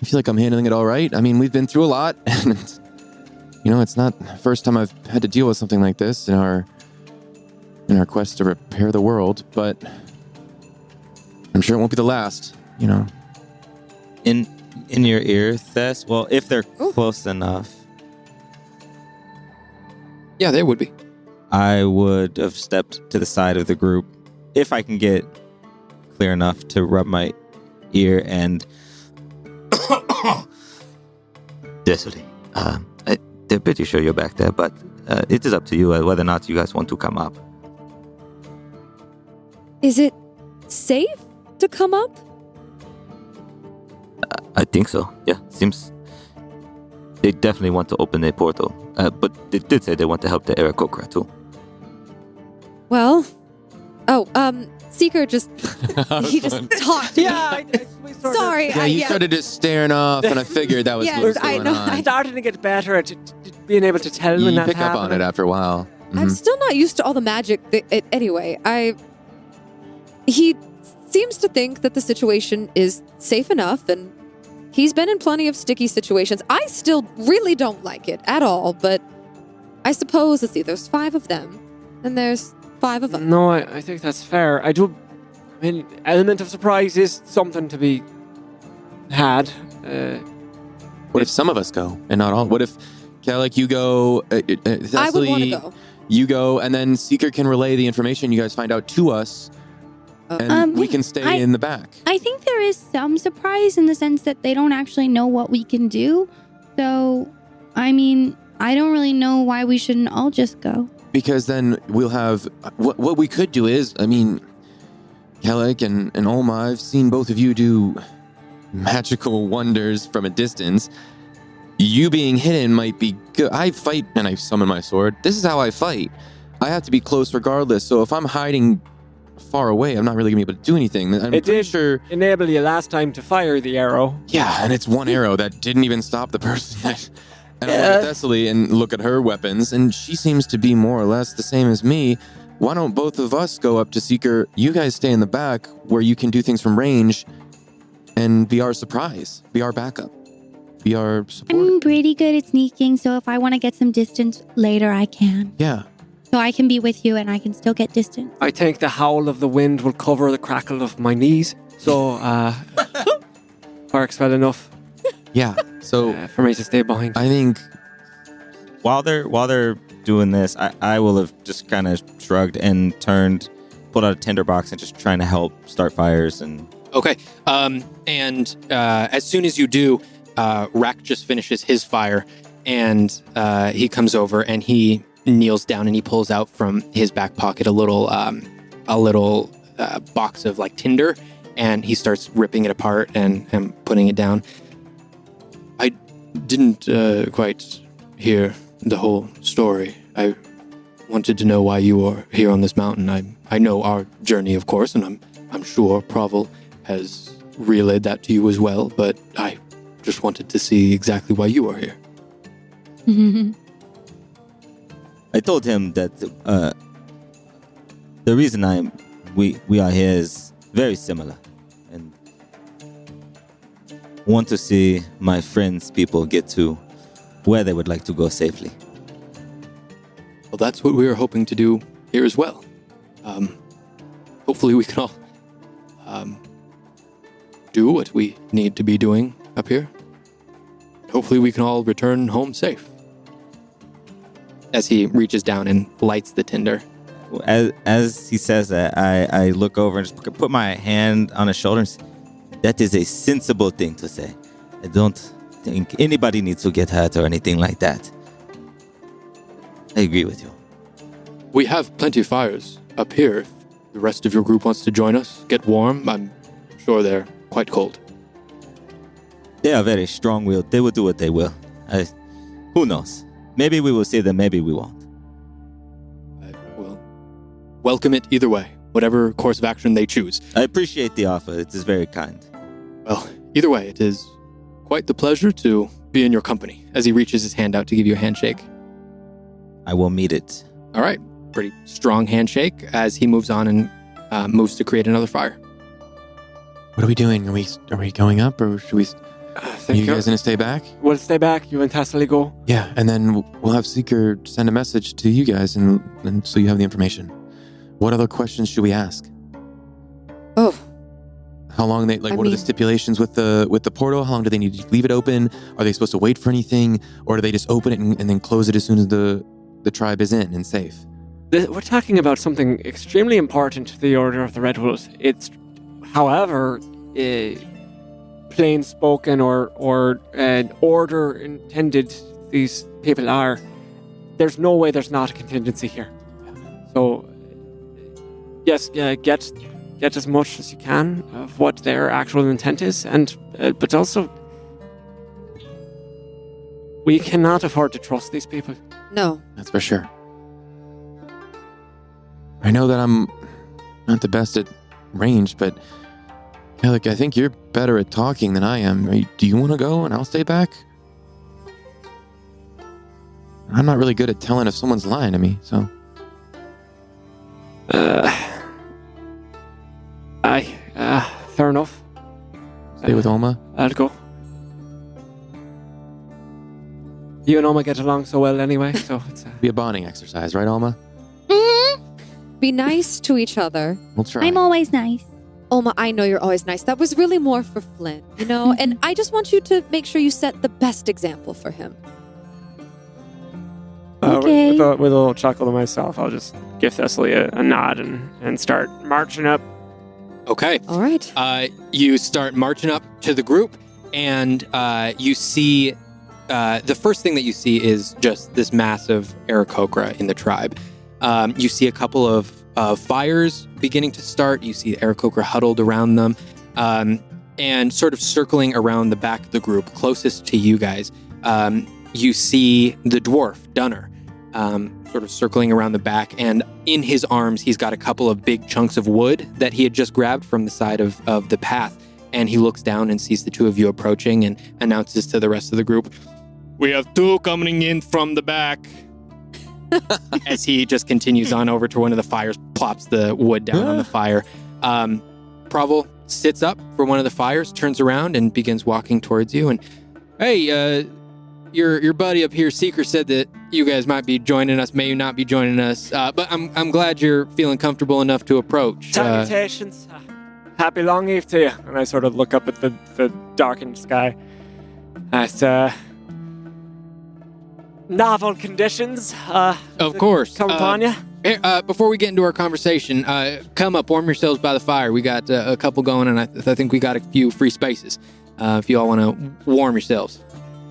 I feel like I'm handling it all right. I mean, we've been through a lot, and it's not the first time I've had to deal with something like this in our quest to repair the world, but I'm sure it won't be the last, In your ear, Thess? Well, if they're close enough. Yeah, there would be. I would have stepped to the side of the group if I can get clear enough to rub my ear and... Désolé. They're pretty sure you're back there, but it is up to you whether or not you guys want to come up. Is it safe to come up? I think so. Yeah, seems they definitely want to open a portal. But they did say they want to help the Aarakocra too. Well, Seeker just he just talked. Yeah, sorry. Yeah, you started just staring off, and I figured that was what was going on. I started to get better at being able to tell when that pick happened. up on it after a while. Mm-hmm. I'm still not used to all the magic. Anyway, he seems to think that the situation is safe enough, and he's been in plenty of sticky situations. I still really don't like it at all, but I suppose, let's see, there's 5 of them, and there's 5 of them. No, I think that's fair. Element of surprise is something to be had. What if some of us go, and not all? What if, Kellic, you go, I would want to go. You go, and then Seeker can relay the information you guys find out to us, and we can stay in the back. I think there is some surprise in the sense that they don't actually know what we can do. So, I mean, I don't really know why we shouldn't all just go. Because then we'll have... What we could do is, Kellic and Olma, I've seen both of you do magical wonders from a distance. You being hidden might be good. I fight and I summon my sword. This is how I fight. I have to be close regardless. So if I'm hiding far away, I'm not really gonna be able to do anything. I'm It pretty did sure. enable you last time to fire the arrow. Yeah, and it's one arrow that didn't even stop the person. And I look at Thessaly and look at her weapons, and she seems to be more or less the same as me. Why don't both of us go up to Seeker? You guys stay in the back where you can do things from range and be our surprise, be our backup, be our support. I'm pretty good at sneaking, so if I want to get some distance later, I can. Yeah. So I can be with you and I can still get distance. I think the howl of the wind will cover the crackle of my knees. So, works well enough Yeah. So for me to stay behind. I think While they're doing this, I will have just kind of shrugged and pulled out a tinderbox and just trying to help start fires and. Okay. And as soon as you do, Rack just finishes his fire, and he comes over and he kneels down and he pulls out from his back pocket a little box of like tinder, and he starts ripping it apart and putting it down. I didn't quite hear the whole story. I wanted to know why you are here on this mountain. I know our journey, of course, and I'm sure Provel has relayed that to you as well, but I just wanted to see exactly why you are here. I told him that the reason we are here is very similar, and want to see my friends' people get to where they would like to go safely. Well, that's what we are hoping to do here as well. Hopefully we can all do what we need to be doing up here. Hopefully we can all return home safe. As he reaches down and lights the tinder. As he says that, I look over and just put my hand on his shoulder and say, that is a sensible thing to say. I don't think anybody needs to get hurt or anything like that. I agree with you. We have plenty of fires up here. If the rest of your group wants to join us, get warm, I'm sure they're quite cold. They are very strong-willed. They will do what they will. Who knows? Maybe we will see them, maybe we won't. I will welcome it either way, whatever course of action they choose. I appreciate the offer. It is very kind. Well, either way, it is quite the pleasure to be in your company. As he reaches his hand out to give you a handshake. I will meet it. All right, pretty strong handshake as he moves on and moves to create another fire. what are we doing? Are we going up, or should we? Are you guys gonna stay back? We'll stay back. You and Thessaly go. Yeah, and then we'll have Seeker send a message to you guys, and so you have the information. What other questions should we ask? Oh, How long what are the stipulations with the portal? How long do they need to leave it open? Are they supposed to wait for anything, or do they just open it and then close it as soon as the tribe is in and safe? We're talking about something extremely important to the Order of the Red Wolves. It's, however, plain spoken or an order intended these people are. There's no way there's not a contingency here. So, yes, get as much as you can of what their actual intent is, and but also we cannot afford to trust these people. no. That's for sure. I know that I'm not the best at range, but Alec, I think you're better at talking than I am. Do you want to go and I'll stay back? I'm not really good at telling if someone's lying to me, so. Fair enough. Stay with Alma. I'll go. You and Oma get along so well anyway, so it's Be a bonding exercise, right, Alma? Be nice to each other. We'll try. I'm always nice. Oma, I know you're always nice. That was really more for Flynn, you know? And I just want you to make sure you set the best example for him. Okay. With a little chuckle to myself, I'll just give Thessaly a nod and start marching up. Okay. All right. You start marching up to the group, and you see the first thing that you see is just this massive Aarakocra in the tribe. You see a couple of fires beginning to start. You see Aarakocra huddled around them. And sort of circling around the back of the group, closest to you guys, you see the dwarf, Dunner, sort of circling around the back. And in his arms, he's got a couple of big chunks of wood that he had just grabbed from the side of the path. And he looks down and sees the two of you approaching and announces to the rest of the group, "We have two coming in from the back." As he just continues on over to one of the fires, plops the wood down on the fire. Provel sits up for one of the fires, turns around and begins walking towards you. And, "Hey, your buddy up here, Seeker, said that you guys might be joining us, may you not be joining us. But I'm glad you're feeling comfortable enough to approach." Salutations. Happy long eve to you. And I sort of look up at the darkened sky. It's novel conditions. Of course. Come upon you. Here, before we get into our conversation, come up, warm yourselves by the fire. We got a couple going, and I think we got a few free spaces if you all want to warm yourselves.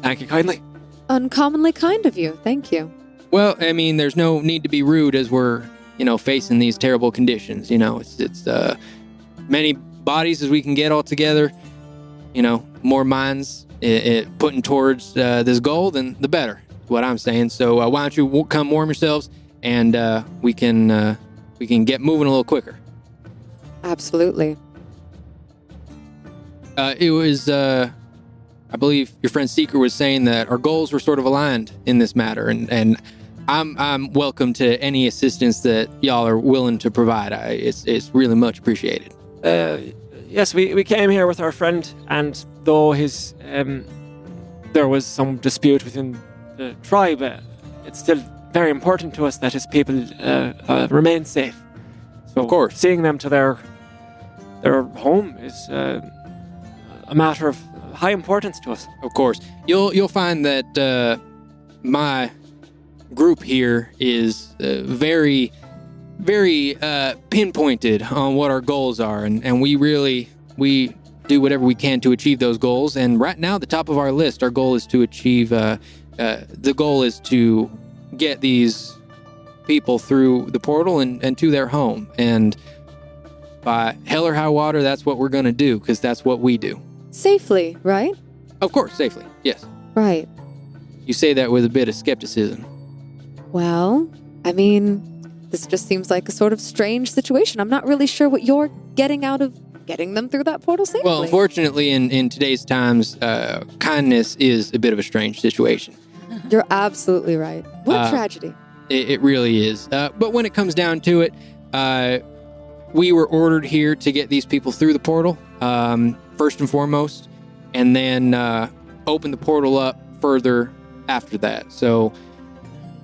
Thank you kindly. Uncommonly kind of you. Thank you. Well, I mean, there's no need to be rude as we're, facing these terrible conditions. It's many bodies as we can get all together. More minds putting towards this goal, then the better. Is what I'm saying. So why don't you come warm yourselves? And we can get moving a little quicker. Absolutely. It was, I believe, your friend Seeker was saying that our goals were sort of aligned in this matter, and I'm welcome to any assistance that y'all are willing to provide. It's really much appreciated. Yes, we came here with our friend, and though there was some dispute within the tribe, it's still very important to us that his people remain safe. So, of course, seeing them to their home is a matter of high importance to us. Of course, you'll find that my group here is very, very pinpointed on what our goals are, and we do whatever we can to achieve those goals. And right now, the top of our list, our goal is to achieve. The goal is to get these people through the portal and to their home. And by hell or high water, that's what we're going to do, because that's what we do. Safely, right? Of course, safely, yes. Right. You say that with a bit of skepticism. Well, I mean, this just seems like a sort of strange situation. I'm not really sure what you're getting out of getting them through that portal safely. Well, unfortunately, in today's times, kindness is a bit of a strange situation. You're absolutely right. What tragedy. It really is. But when it comes down to it, we were ordered here to get these people through the portal, first and foremost, and then open the portal up further after that. So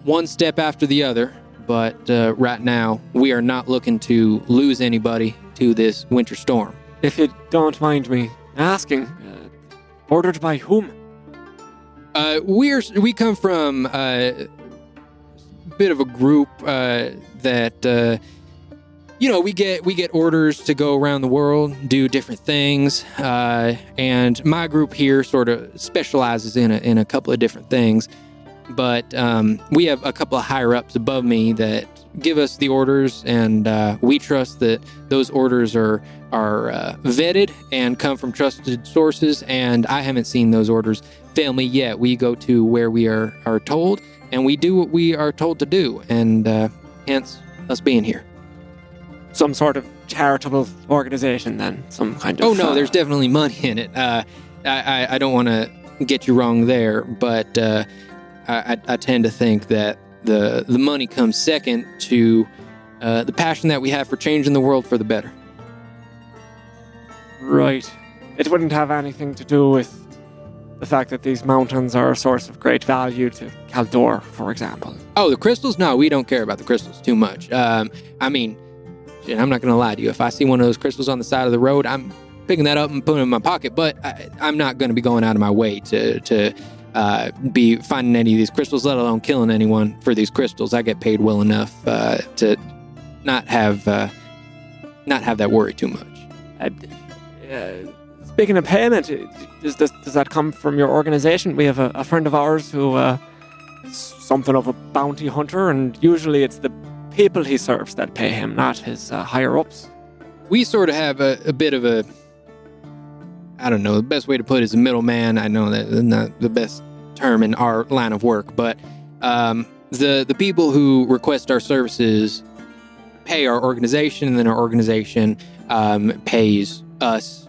one step after the other, but right now we are not looking to lose anybody to this winter storm. If you don't mind me asking, ordered by whom? We come from a bit of a group that we get orders to go around the world, do different things, and my group here sort of specializes in a couple of different things. But we have a couple of higher ups above me that give us the orders, and we trust that those orders are vetted and come from trusted sources. And I haven't seen those orders fail me yet. We go to where we are told, and we do what we are told to do, and hence us being here. Some sort of charitable organization, then? Some kind of... Oh, no, there's definitely money in it. I don't want to get you wrong there, but I tend to think that the money comes second to the passion that we have for changing the world for the better. Right. It wouldn't have anything to do with the fact that these mountains are a source of great value to Caldor, for example. Oh, the crystals? No, we don't care about the crystals too much. I mean, I'm not going to lie to you. If I see one of those crystals on the side of the road, I'm picking that up and putting it in my pocket, but I'm not going to be going out of my way to be finding any of these crystals, let alone killing anyone for these crystals. I get paid well enough to not have that worry too much. Speaking of payment, does that come from your organization? We have a friend of ours who is something of a bounty hunter, and usually it's the people he serves that pay him, not his higher-ups. We sort of have a bit of a I don't know, the best way to put it is a middleman. I know that's not the best term in our line of work, but the people who request our services pay our organization, and then our organization pays us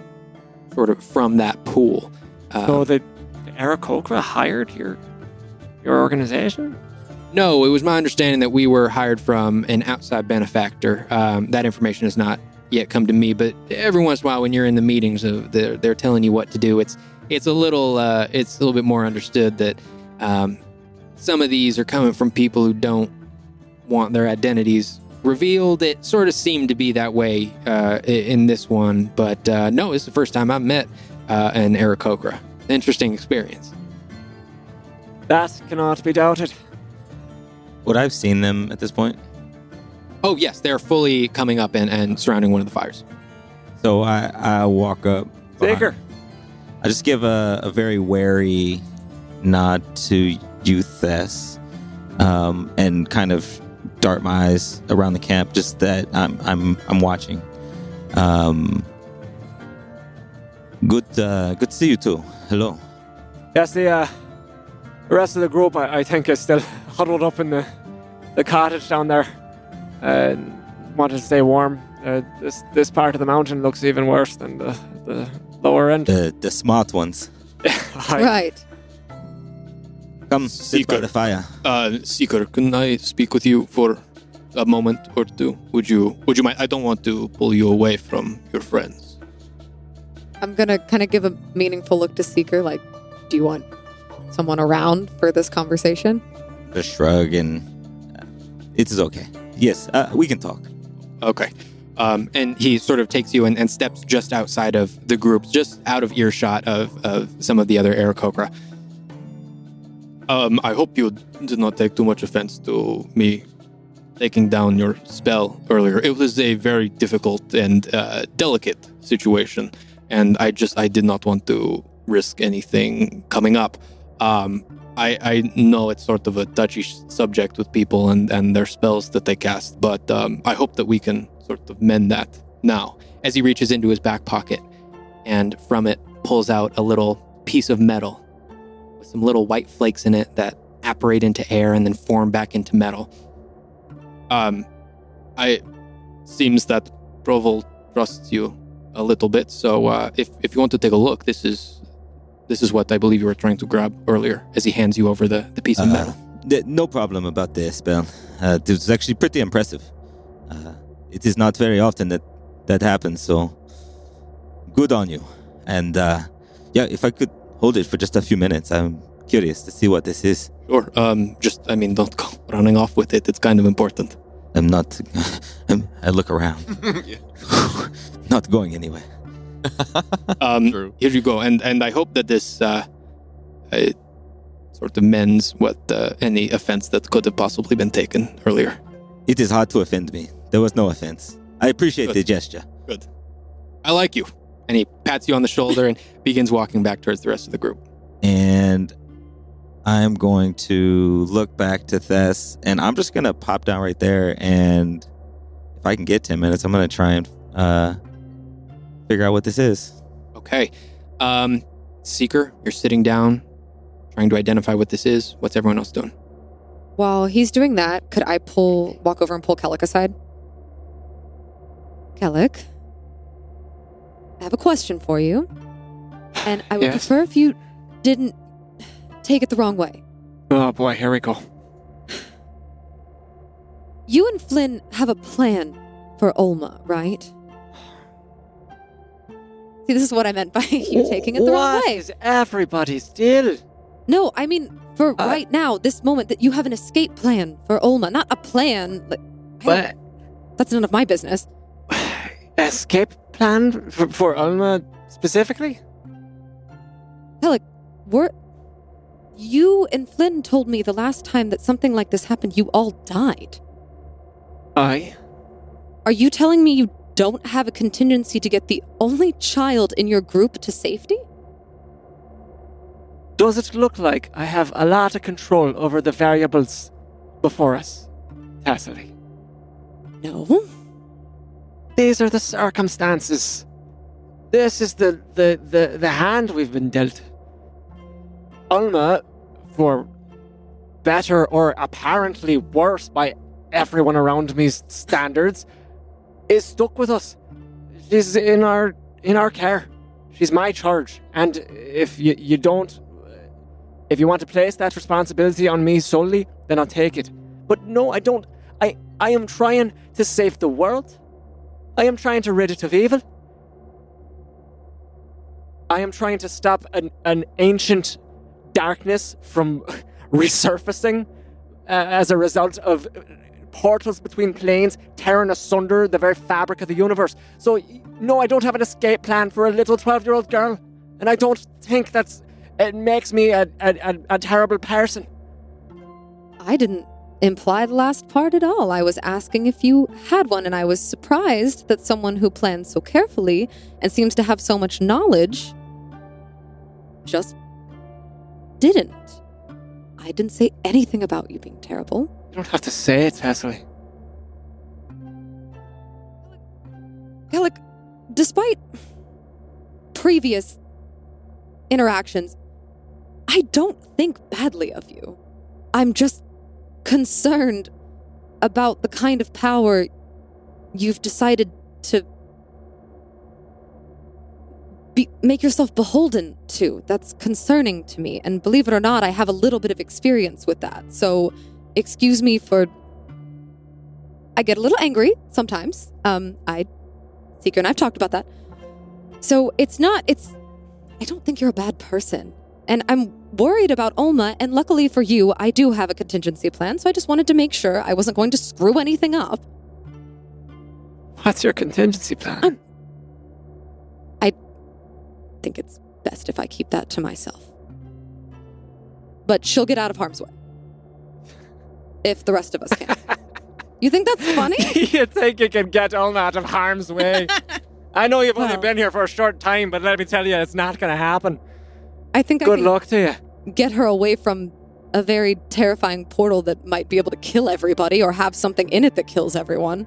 sort of from that pool. So the Aarakocra hired your organization? No, it was my understanding that we were hired from an outside benefactor. That information has not yet come to me, but every once in a while when you're in the meetings, they're telling you what to do. It's a little bit more understood that some of these are coming from people who don't want their identities revealed. It sort of seemed to be that way in this one, but no, it's the first time I've met an Aarakocra. Interesting experience. That cannot be doubted. Would I have seen them at this point? Oh, yes, they're fully coming up and surrounding one of the fires. So I walk up. Baker. I just give a very wary nod to you, Thess, and kind of dart my eyes around the camp, just that I'm watching. Good to see you too. Hello. Yes, the rest of the group, I think, is still huddled up in the cottage down there. Want to stay warm. This part of the mountain looks even worse than the lower end. The smart ones. Right. Come sit by the fire. Seeker, can I speak with you for a moment or two? Would you mind? I don't want to pull you away from your friends. I'm gonna kind of give a meaningful look to Seeker, like, do you want someone around for this conversation? Just shrug and it is okay. Yes, we can talk. Okay. And he sort of takes you and steps just outside of the group, just out of earshot of some of the other Aarakocra. I hope you did not take too much offense to me taking down your spell earlier. It was a very difficult and delicate situation, and I did not want to risk anything coming up. I know it's sort of a touchy subject with people and their spells that they cast, but I hope that we can sort of mend that now. As he reaches into his back pocket and from it pulls out a little piece of metal with some little white flakes in it that apparate into air and then form back into metal. Seems that Provol trusts you a little bit, so if you want to take a look, this is what I believe you were trying to grab earlier, as he hands you over the piece of metal. No problem about the spell. It was actually pretty impressive. It is not very often that happens, so good on you. And if I could hold it for just a few minutes, I'm curious to see what this is. Sure. Don't go running off with it. It's kind of important. I'm not. I look around. Not going anywhere. True. Here you go, and I hope that this sort of mends what any offense that could have possibly been taken earlier. It is hard to offend me. There was no offense. I appreciate the gesture. Good. I like you. And he pats you on the shoulder and begins walking back towards the rest of the group. And I'm going to look back to Thess, and I'm just going to pop down right there, and if I can get 10 minutes, I'm going to try and figure out what this is. Okay. Seeker, you're sitting down, trying to identify what this is. What's everyone else doing? While he's doing that, could I walk over and pull Kellic aside? Kellic, I have a question for you, and I would prefer if you didn't take it the wrong way. Oh boy, here we go. You and Flynn have a plan for Olma, right? See, this is what I meant by you taking it the wrong way. What is everybody's deal? No, I mean, for right now, this moment, that you have an escape plan for Olma, not a plan. That's none of my business. Escape plan for Alma specifically? Kellic, you and Flynn told me the last time that something like this happened, you all died. Aye. Are you telling me you don't have a contingency to get the only child in your group to safety? Does it look like I have a lot of control over the variables before us, Cassidy? No. These are the circumstances. This is the hand we've been dealt. Ulma, for better or apparently worse by everyone around me's standards, is stuck with us. She's in our care. She's my charge. And if you don't, if you want to place that responsibility on me solely, then I'll take it. But no, I don't. I am trying to save the world. I am trying to rid it of evil. I am trying to stop an ancient darkness from resurfacing as a result of portals between planes tearing asunder the very fabric of the universe. So, no, I don't have an escape plan for a little 12-year-old girl. And I don't think it makes me a terrible person. I didn't imply the last part at all. I was asking if you had one, and I was surprised that someone who plans so carefully and seems to have so much knowledge just didn't. I didn't say anything about you being terrible. You don't have to say it, Cecily. Gallic, despite previous interactions, I don't think badly of you. I'm just concerned about the kind of power you've decided to make yourself beholden to. That's concerning to me. And believe it or not, I have a little bit of experience with that. So excuse me for... I get a little angry sometimes. Seeker and I've talked about that. So I don't think you're a bad person. And I'm worried about Ulma, and luckily for you, I do have a contingency plan, so I just wanted to make sure I wasn't going to screw anything up. What's your contingency plan? I think it's best if I keep that to myself. But she'll get out of harm's way. If the rest of us can. You think that's funny? You think you can get Ulma out of harm's way? I know you've only been here for a short time, but let me tell you, it's not going to happen. I think Good luck to you. Get her away from a very terrifying portal that might be able to kill everybody or have something in it that kills everyone.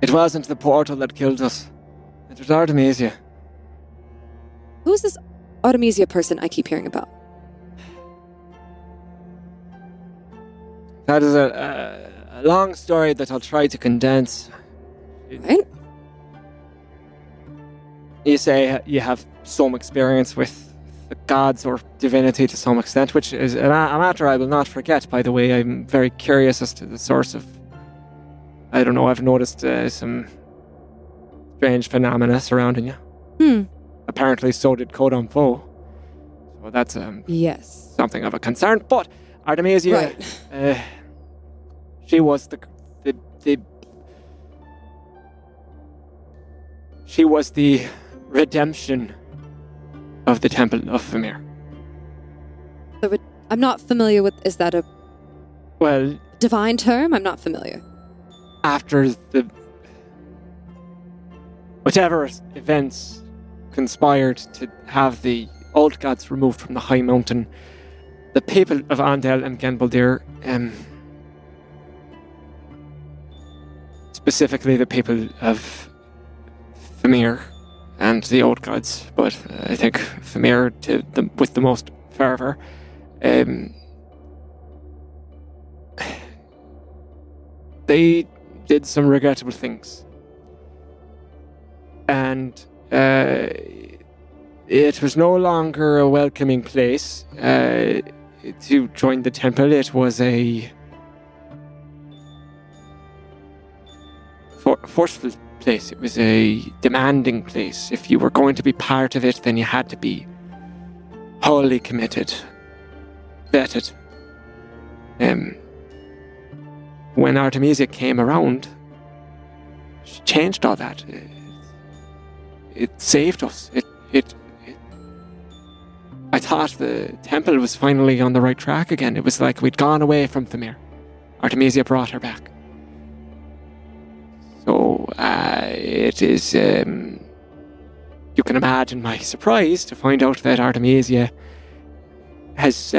It wasn't the portal that killed us. It was Artemisia. Who's this Artemisia person I keep hearing about? That is a long story that I'll try to condense. Right? You say you have some experience with the gods or divinity to some extent, which is a matter I will not forget, by the way. I'm very curious as to the source of... I don't know, I've noticed some strange phenomena surrounding you. Apparently so did Codon Foe. So that's yes, something of a concern. But Artemisia, right. She was she was the redemption of the Temple of Famir. I'm not familiar with... Is that a... Well... divine term? I'm not familiar. After whatever events conspired to have the old gods removed from the high mountain, the people of Andel and Genbaldir, specifically the people of Famir and the old gods, but I think Famir with the most fervor, they did some regrettable things. And it was no longer a welcoming place to join the temple. It was a forceful place. It was a demanding place. If you were going to be part of it, then you had to be wholly committed, vetted. When Artemisia came around, she changed all that. It saved us. I thought the temple was finally on the right track again. It was like we'd gone away from Famir. Artemisia brought her back. So, it is, you can imagine my surprise to find out that Artemisia has,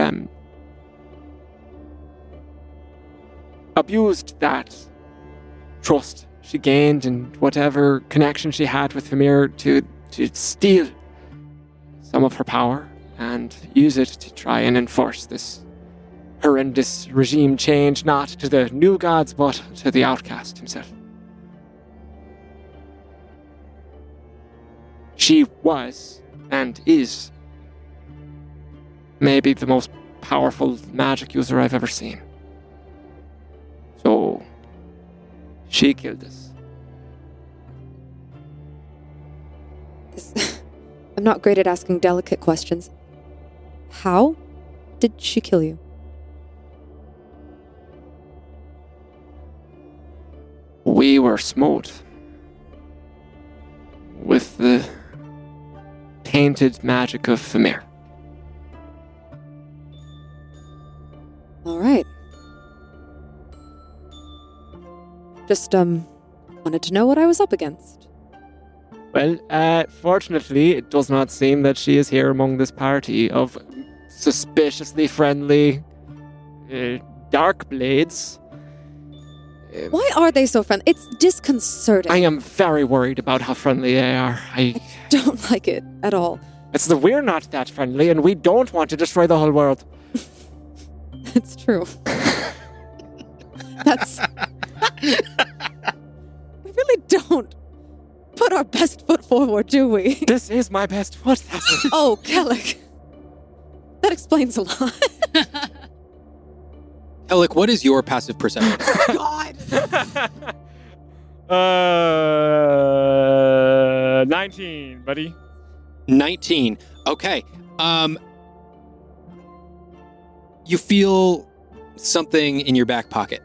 abused that trust she gained and whatever connection she had with Famir to to steal some of her power and use it to try and enforce this horrendous regime change, not to the new gods, but to the outcast himself. She was, and is, maybe the most powerful magic user I've ever seen. So, she killed us. I'm not great at asking delicate questions. How did she kill you? We were smote with the tainted magic of Famir. All right. Just, wanted to know what I was up against. Well, fortunately, it does not seem that she is here among this party of suspiciously friendly dark blades. Why are they so friendly? It's disconcerting. I am very worried about how friendly they are. I don't like it at all. It's that we're not that friendly, and we don't want to destroy the whole world. It's true. That's... We really don't put our best foot forward, do we? This is my best foot. Oh, Kellic. That explains a lot. Kellic, what is your passive perception? God! 19, buddy. 19. Okay. You feel something in your back pocket.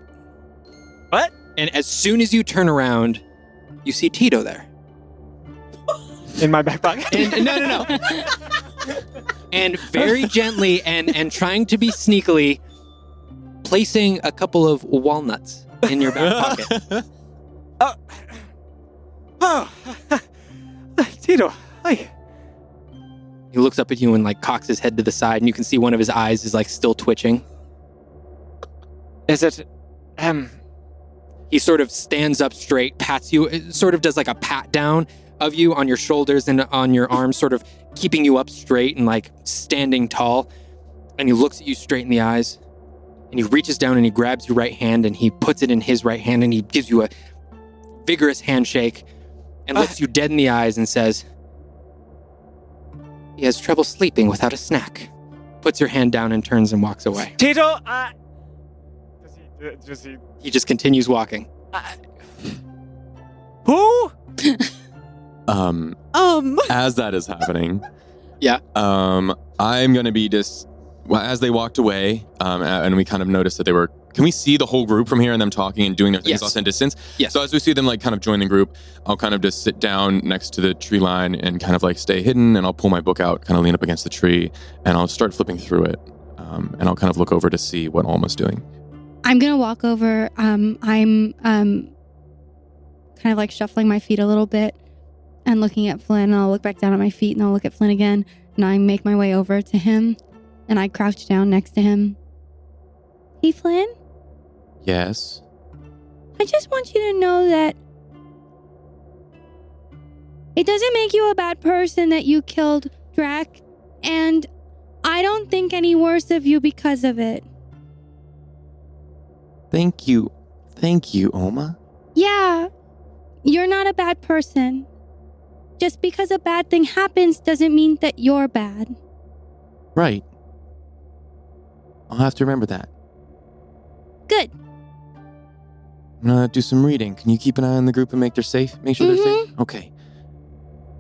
What? And as soon as you turn around, you see Tito there. In my back pocket? And, no. And very gently and trying to be sneakily, placing a couple of walnuts in your back pocket. Tito, hi. He looks up at you and like cocks his head to the side, and you can see one of his eyes is like still twitching. Is it, He sort of stands up straight, pats you, sort of does like a pat down of you on your shoulders and on your arms, sort of keeping you up straight and like standing tall. And he looks at you straight in the eyes, and he reaches down and he grabs your right hand and he puts it in his right hand and he gives you a vigorous handshake and looks you dead in the eyes and says, "He has trouble sleeping without a snack." Puts your hand down and turns and walks away. Tito, does he... He just continues walking. Who? As that is happening, Yeah. I'm gonna be just as they walked away, and we kind of noticed that they were. Can we see the whole group from here and them talking and doing their things Yes. off in distance? Yes. So as we see them like kind of join the group, I'll kind of just sit down next to the tree line and kind of like stay hidden, and I'll pull my book out, kind of lean up against the tree, and I'll start flipping through it, and I'll kind of look over to see what Alma's doing. I'm gonna walk over. I'm kind of like shuffling my feet a little bit and looking at Flynn. And I'll look back down at my feet and I'll look at Flynn again. And I make my way over to him and I crouch down next to him. Hey, Flynn? Yes. I just want you to know that it doesn't make you a bad person that you killed Drac, and I don't think any worse of you because of it. Thank you, Alma. Yeah, you're not a bad person. Just because a bad thing happens doesn't mean that you're bad. Right. I'll have to remember that. Good. I'm gonna do some reading. Can you keep an eye on the group and make sure they're safe? Okay.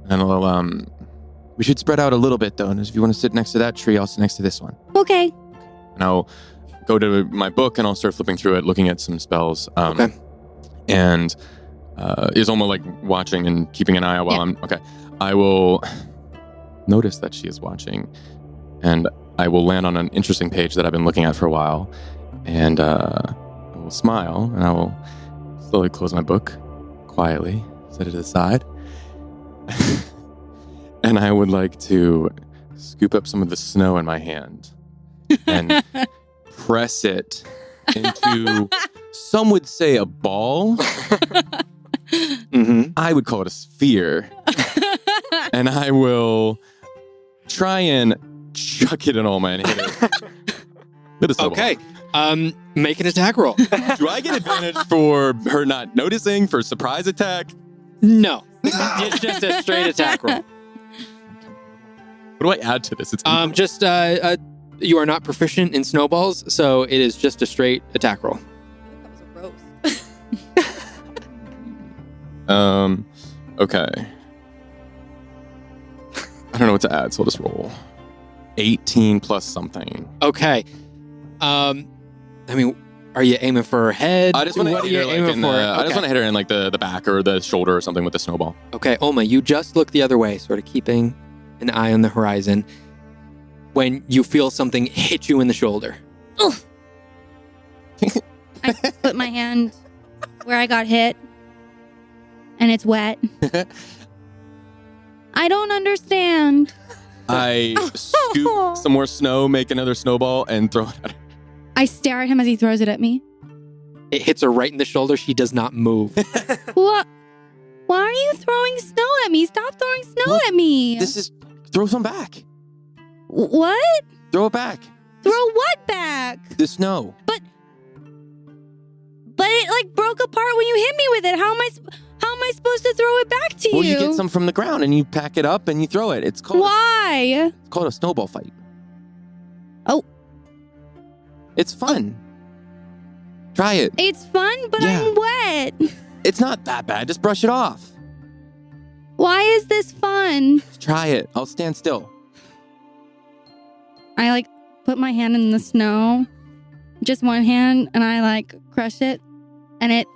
And I'll, we should spread out a little bit though. And if you want to sit next to that tree, I'll sit next to this one. Okay. And I'll go to my book and I'll start flipping through it, looking at some spells. Okay. And is almost like watching and keeping an eye out while I'm... Okay. I will notice that she is watching. And I will land on an interesting page that I've been looking at for a while. And I will smile and I will slowly close my book quietly, set it aside. And I would like to scoop up some of the snow in my hand and press it into, some would say a ball. Mm-hmm. I would call it a sphere. and I will try and chuck it in Oma and hit it. With a snowball. Okay. Make an attack roll. Do I get advantage for her not noticing, for surprise attack? No. It's just a straight attack roll. What do I add to this? It's Just you are not proficient in snowballs, so it is just a straight attack roll. That was a roast. Okay. I don't know what to add, so I'll just roll. 18 plus something. Okay. I mean, are you aiming for her head? I just want to What hit are you her, like, aiming in for? the, I just Okay. want to hit her in like the back or the shoulder or something with the snowball. Okay, Oma, you just look the other way, sort of keeping an eye on the horizon, when you feel something hit you in the shoulder. I put my hand where I got hit, and it's wet. I don't understand. I scoop some more snow, make another snowball, and throw it at her. I stare at him as he throws it at me. It hits her right in the shoulder. She does not move. What? Why are you throwing snow at me? Stop throwing snow at me. Throw some back. What? Throw it back. Throw what back? The snow. But it like broke apart when you hit me with it. How am I supposed to throw it back to you? Well, you get some from the ground and you pack it up and you throw it. It's called Why? It's called a snowball fight. Oh. It's fun. Try it. It's fun, but Yeah. I'm wet. It's not that bad. Just brush it off. Why is this fun? Just try it. I'll stand still. I like put my hand in the snow, just one hand, and I like crush it, and it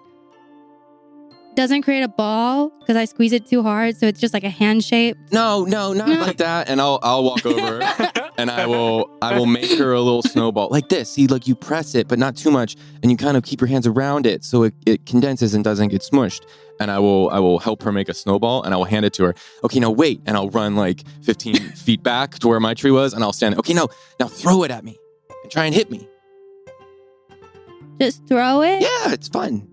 doesn't create a ball because I squeeze it too hard, so it's just like a hand shape. No, not like that. And I'll walk over and I will make her a little snowball like this. See, like you press it, but not too much, and you kind of keep your hands around it so it condenses and doesn't get smushed. And I will help her make a snowball, and I will hand it to her. Okay, now wait, and I'll run like 15 feet back to where my tree was, and I'll stand. Okay, now throw it at me and try and hit me. Just throw it? Yeah, it's fun.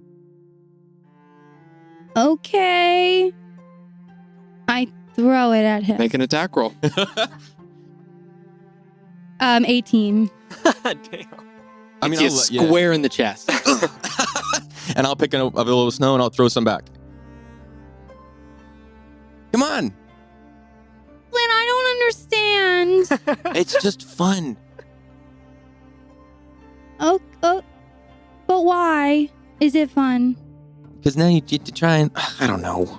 Okay. I throw it at him. Make an attack roll. 18. Damn. I mean, Hits you square in the chest. And I'll pick up a little snow and I'll throw some back. Come on. Lynn, I don't understand. It's just fun. Oh, but why is it fun? Because now you get to try and, I don't know.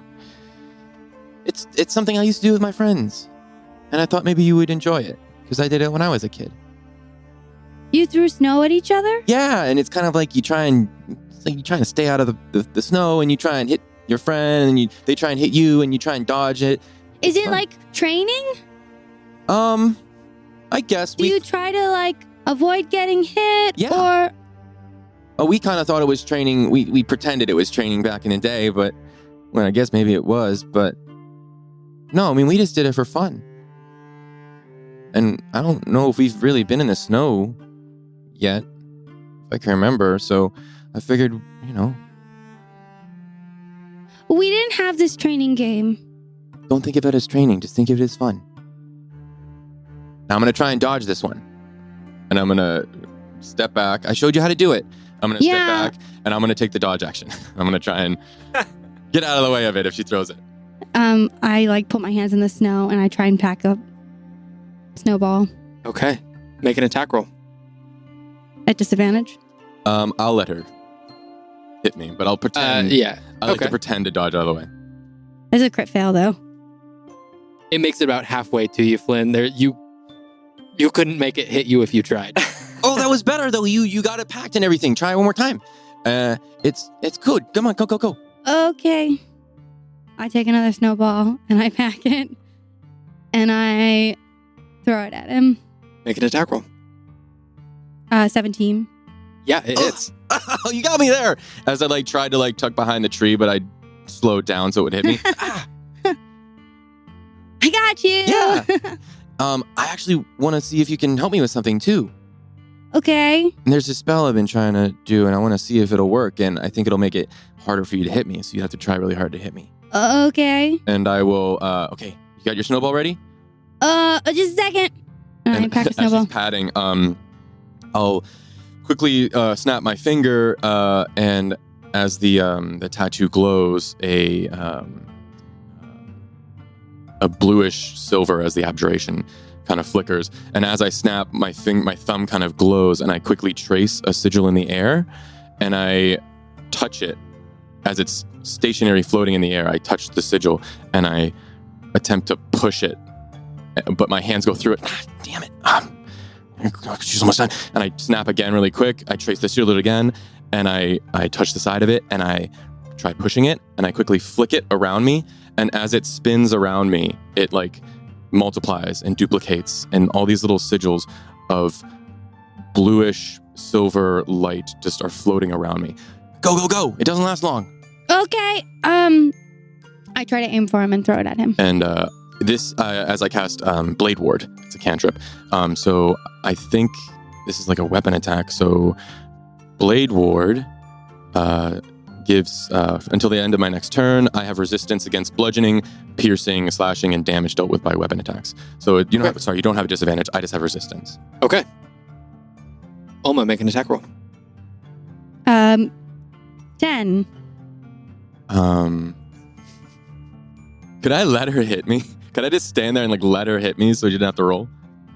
It's something I used to do with my friends. And I thought maybe you would enjoy it. Because I did it when I was a kid. You threw snow at each other? Yeah, and it's kind of like it's like you're trying to stay out of the snow, and you try and hit your friend, and they try and hit you, and you try and dodge it. Is It's it fun. like training? I guess Do you try to like avoid getting hit? Yeah. Or we kind of thought it was training. We pretended it was training back in the day, but well, I guess maybe it was, but no, I mean, we just did it for fun. And I don't know if we've really been in the snow yet, if I can remember. So I figured, we didn't have this training game. don't think of it as training. Just think of it as fun. Now I'm going to try and dodge this one. And I'm going to step back. I showed you how to do it. I'm going to step back and I'm going to take the dodge action. I'm going to try and get out of the way of it if she throws it. I like put my hands in the snow and I try and pack up snowball Okay. Make an attack roll. at disadvantage. I'll let her hit me, but I'll pretend. Yeah. I like to pretend to dodge out of the way. It's a crit fail though. It makes it about halfway to you, Flynn. There, you couldn't make it hit you if you tried. Oh, that was better though. You got it packed and everything. Try it one more time. It's good. Come on, go. Okay. I take another snowball and I pack it and I throw it at him. Make an attack roll. 17. Yeah, it hits. Oh, you got me there. As I tried to tuck behind the tree, but I slowed down so it would hit me. I got you. Yeah. I actually want to see if you can help me with something too. Okay. And there's a spell I've been trying to do, and I want to see if it'll work. And I think it'll make it harder for you to hit me, so you have to try really hard to hit me. Okay. And I will. Okay, You got your snowball ready? Just a second. And I pack a as snowball. she's patting, I'll quickly snap my finger, and as the tattoo glows, a bluish silver as the abjuration kind of flickers. And as I snap, my thumb kind of glows, and I quickly trace a sigil in the air, and I touch it as it's stationary, floating in the air. I touch the sigil, and I attempt to push it, but my hands go through it. Damn it! She's almost done. And I snap again really quick. I trace the sigil again, and I touch the side of it, and I try pushing it, and I quickly flick it around me. And as it spins around me, it like multiplies and duplicates, and all these little sigils of bluish silver light just are floating around me. Go, go, go! It doesn't last long. Okay. I try to aim for him and throw it at him. And this, as I cast Blade Ward, it's a cantrip. So I think this is like a weapon attack. So Blade Ward gives, until the end of my next turn, I have resistance against bludgeoning, piercing, slashing, and damage dealt with by weapon attacks. So you don't have a disadvantage. I just have resistance. Okay. Oma, make an attack roll. 10. Could I let her hit me? Could I just stand there and like let her hit me so you didn't have to roll?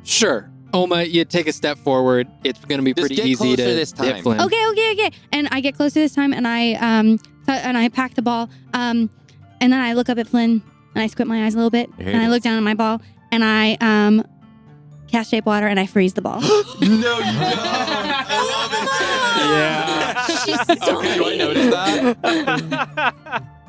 Sure. Oma, you take a step forward. It's going to be Just pretty get easy to closer this time. hit Flynn. Okay. And I get closer this time, and I pack the ball. And then I look up at Flynn, and I squint my eyes a little bit, There it and I look is. down at my ball, and I cast shape water, and I freeze the ball. No, you don't. I love it. Yeah. Okay, do I notice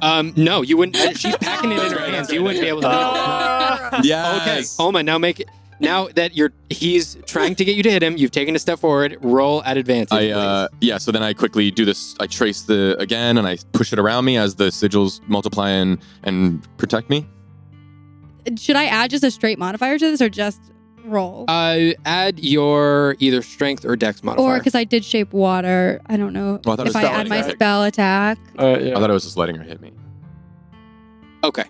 that? No, you wouldn't. She's packing it in her hands. You wouldn't be able to do it. Yeah. Okay, Oma, now make it. Now that he's trying to get you to hit him, you've taken a step forward. Roll at advantage. please. So then I quickly do this. I trace again, and I push it around me as the sigils multiply and protect me. Should I add just a straight modifier to this or just roll? Add your either strength or dex modifier. Or because I did shape water, I don't know Well, I thought it if was I spell add my attack. spell attack. Yeah. I thought I was just letting her hit me. Okay.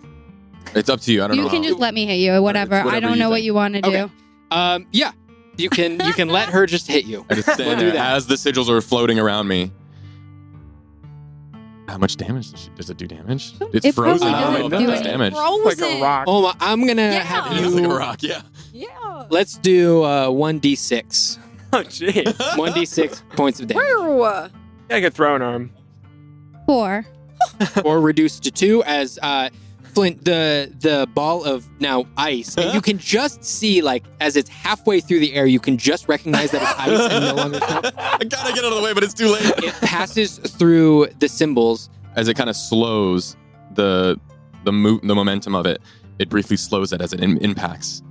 It's up to you. I don't know. You can how. just let me hit you, whatever. It's whatever I don't you know what think. you want to do. Okay. Yeah. You can let her just hit you. I just We'll stand do there that. as the sigils are floating around me. How much damage does it do? Damage? It's It frozen. probably I don't know doesn't if do it does any damage. Like a rock. Oma, I'm gonna Yeah. have It you. is like a rock. Yeah. Yeah. Let's do 1d6. Oh, jeez. 1d6 points of damage. Woo! I could throw an arm. 4. Or reduced to 2 as Flint, the ball of now ice, and you can just see, like, as it's halfway through the air, you can just recognize that it's ice and no longer snow. I gotta get out of the way, but it's too late. It passes through the symbols. As it kind of slows the momentum of it, it briefly slows it as it impacts.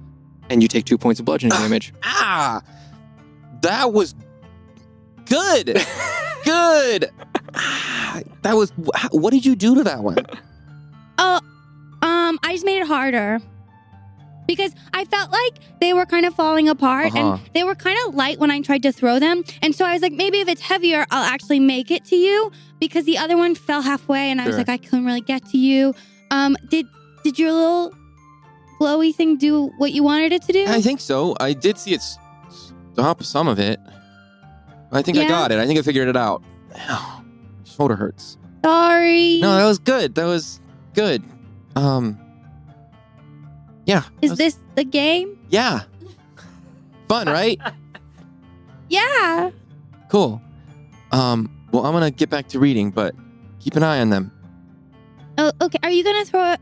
And you take 2 points of bludgeoning damage. That was good. Good. That was. What did you do to that one? I just made it harder. Because I felt like they were kind of falling apart and they were kind of light when I tried to throw them. And so I was like, maybe if it's heavier, I'll actually make it to you. Because the other one fell halfway and I was Sure. like, I couldn't really get to you. Did your little glowy thing do what you wanted it to do? I think so. I did see it stop some of it. I think I Yeah? got it. I think I figured it out. Ow, my shoulder hurts. Sorry. No, that was good. That was good. Yeah. Is this the game? Yeah. Fun, right? Yeah. Cool. Well, I'm gonna get back to reading, but keep an eye on them. Oh, okay. Are you going to throw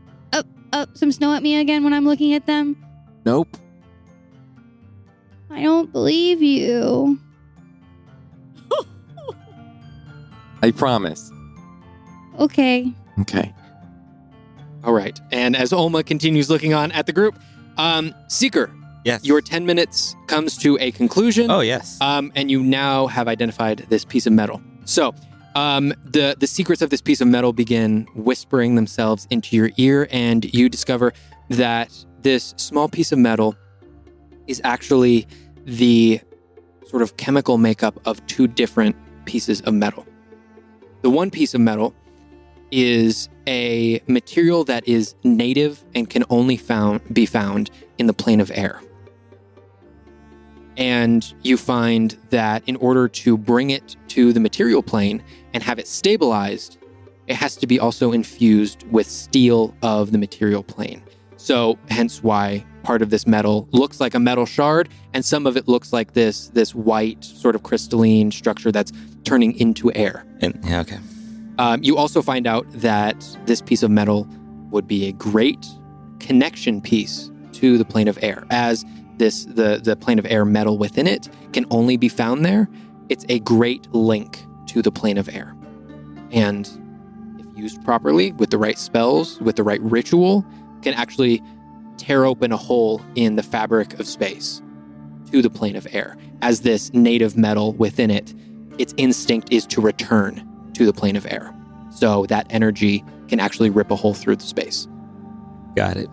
up some snow at me again when I'm looking at them? Nope. I don't believe you. I promise. Okay. Okay. All right. And as Oma continues looking on at the group, Seeker, Yes. your 10 minutes comes to a conclusion. Oh, yes. And you now have identified this piece of metal. So, the secrets of this piece of metal begin whispering themselves into your ear, and you discover that this small piece of metal is actually the sort of chemical makeup of 2 different pieces of metal. The one piece of metal is a material that is native and can only be found in the plane of air. And you find that in order to bring it to the material plane and have it stabilized, it has to be also infused with steel of the material plane. So hence why part of this metal looks like a metal shard, and some of it looks like this white sort of crystalline structure that's turning into air. Okay. You also find out that this piece of metal would be a great connection piece to the plane of air, as the plane of air metal within it can only be found there. It's a great link to the plane of air. And if used properly, with the right spells, with the right ritual, can actually tear open a hole in the fabric of space to the plane of air. As this native metal within it, its instinct is to return to the plane of air. So that energy can actually rip a hole through the space. Got it.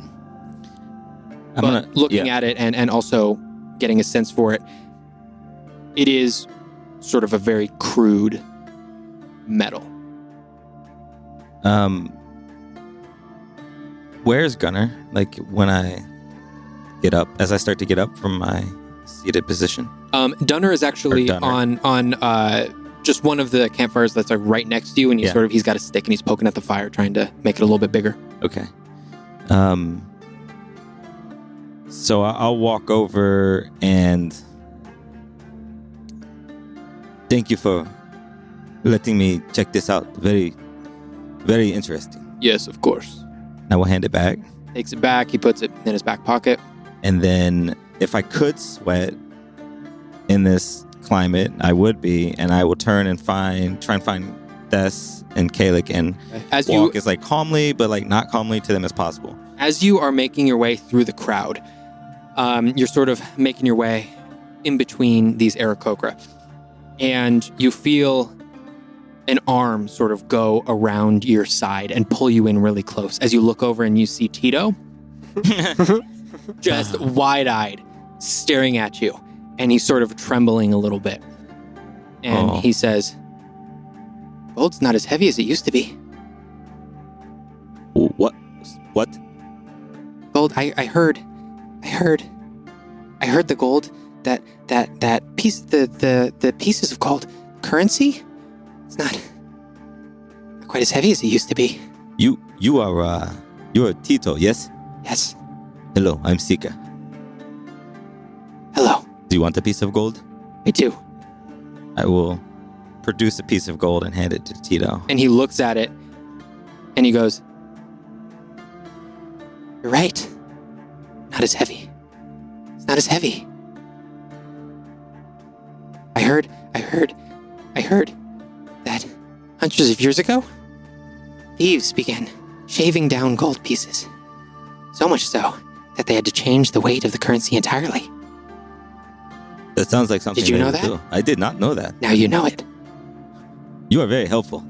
Looking at it and also getting a sense for it, it is sort of a very crude metal. Where's Gunnar? Like when I get up, as I start to get up from my seated position? Dunner is actually on just one of the campfires that's like right next to you, and he's got a stick and he's poking at the fire, trying to make it a little bit bigger. Okay. So I'll walk over and thank you for letting me check this out. Very, very interesting. Yes, of course. I will hand it back. Takes it back. He puts it in his back pocket. And then if I could sweat in this climate, I would be, and I will try and find Des and Kalik and walk as like calmly, but like not calmly to them as possible. As you are making your way through the crowd, you're sort of making your way in between these Aarakocra, and you feel an arm sort of go around your side and pull you in really close. As you look over and you see Tito, just wide-eyed, staring at you, and he's sort of trembling a little bit. And he says, "Gold's not as heavy as it used to be." What? Gold, I heard the gold, that piece, the pieces of gold currency, it's not quite as heavy as it used to be. You're Tito, yes? Yes. Hello, I'm Sika. Hello. Do you want a piece of gold? I do. I will produce a piece of gold and hand it to Tito. And he looks at it and he goes, "You're right. Not as heavy. It's not as heavy. I heard that hundreds of years ago, thieves began shaving down gold pieces. So much so that they had to change the weight of the currency entirely." That sounds like something. Did you know that? Do. I did not know that. Now you know it. You are very helpful.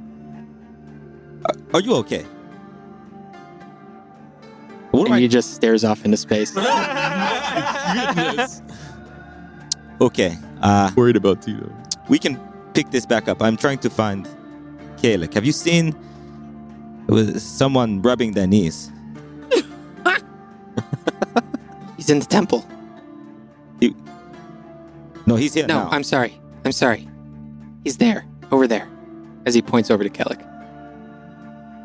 Are you okay? And he just stares off into space. Goodness. Okay. Worried about Tito. We can pick this back up. I'm trying to find Kalik. Have you seen someone rubbing their knees? He's in the temple. No, he's here now. No, I'm sorry. He's there, over there, as he points over to Kalik.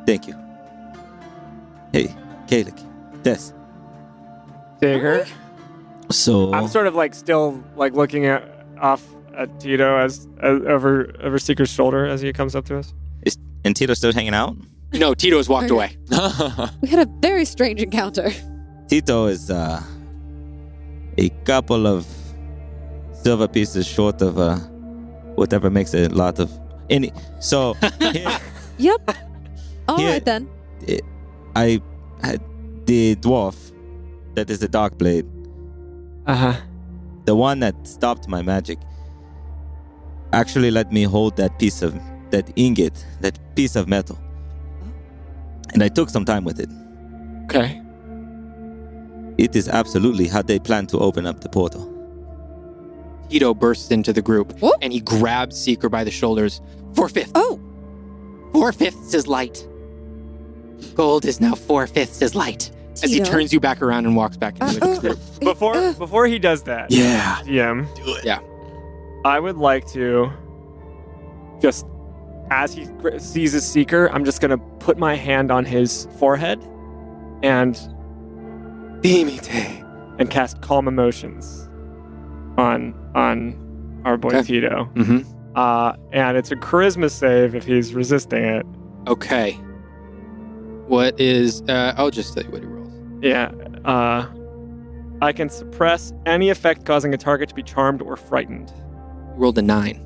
Thank you. Hey, Kalik. Des. Digger. So I'm sort of like still like looking off at Tito as over Seeker's shoulder as he comes up to us. And Tito still hanging out? No, Tito has walked away. We had a very strange encounter. Tito is a couple of silver pieces short of whatever makes a lot of any. So Yep. All right then. I had the dwarf that is a dark blade. The one that stopped my magic actually let me hold that ingot, that piece of metal. And I took some time with it. Okay. It is absolutely how they plan to open up the portal. Tito bursts into the group, Whoop. and he grabs Seeker by the shoulders. 4/5. Oh. 4/5 is light. Gold is now 4/5 as light. As he Tito? turns you back around and walks back into the group. Before he does that, Yeah. DM, Do it. Yeah. I would like to just, as he sees his seeker, I'm just gonna put my hand on his forehead and Dimite and cast Calm Emotions on our boy Okay. Tito. Mm-hmm. And it's a charisma save if he's resisting it. Okay. What is... I'll just tell you what he rolls. Yeah. I can suppress any effect causing a target to be charmed or frightened. He rolled a 9.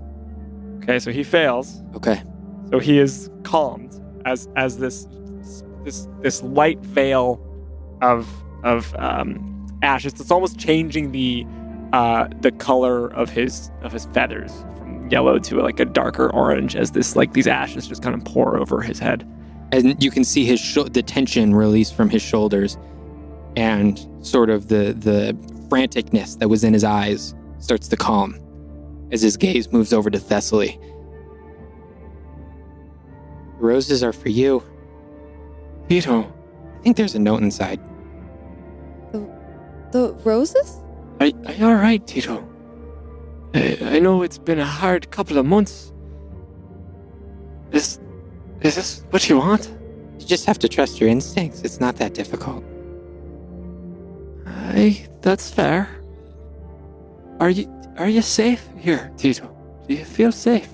Okay, so he fails. Okay. So he is calmed as this light veil of ashes. It's almost changing the color of his feathers from yellow to like a darker orange as these ashes just kind of pour over his head. And you can see the tension release from his shoulders, and sort of the franticness that was in his eyes starts to calm as his gaze moves over to Thessaly. The roses are for you. Tito, I think there's a note inside. The roses? are you all right, Tito? I know it's been a hard couple of months. Is this what you want? You just have to trust your instincts. It's not that difficult. That's fair. Are you safe here, Tito? Do you feel safe?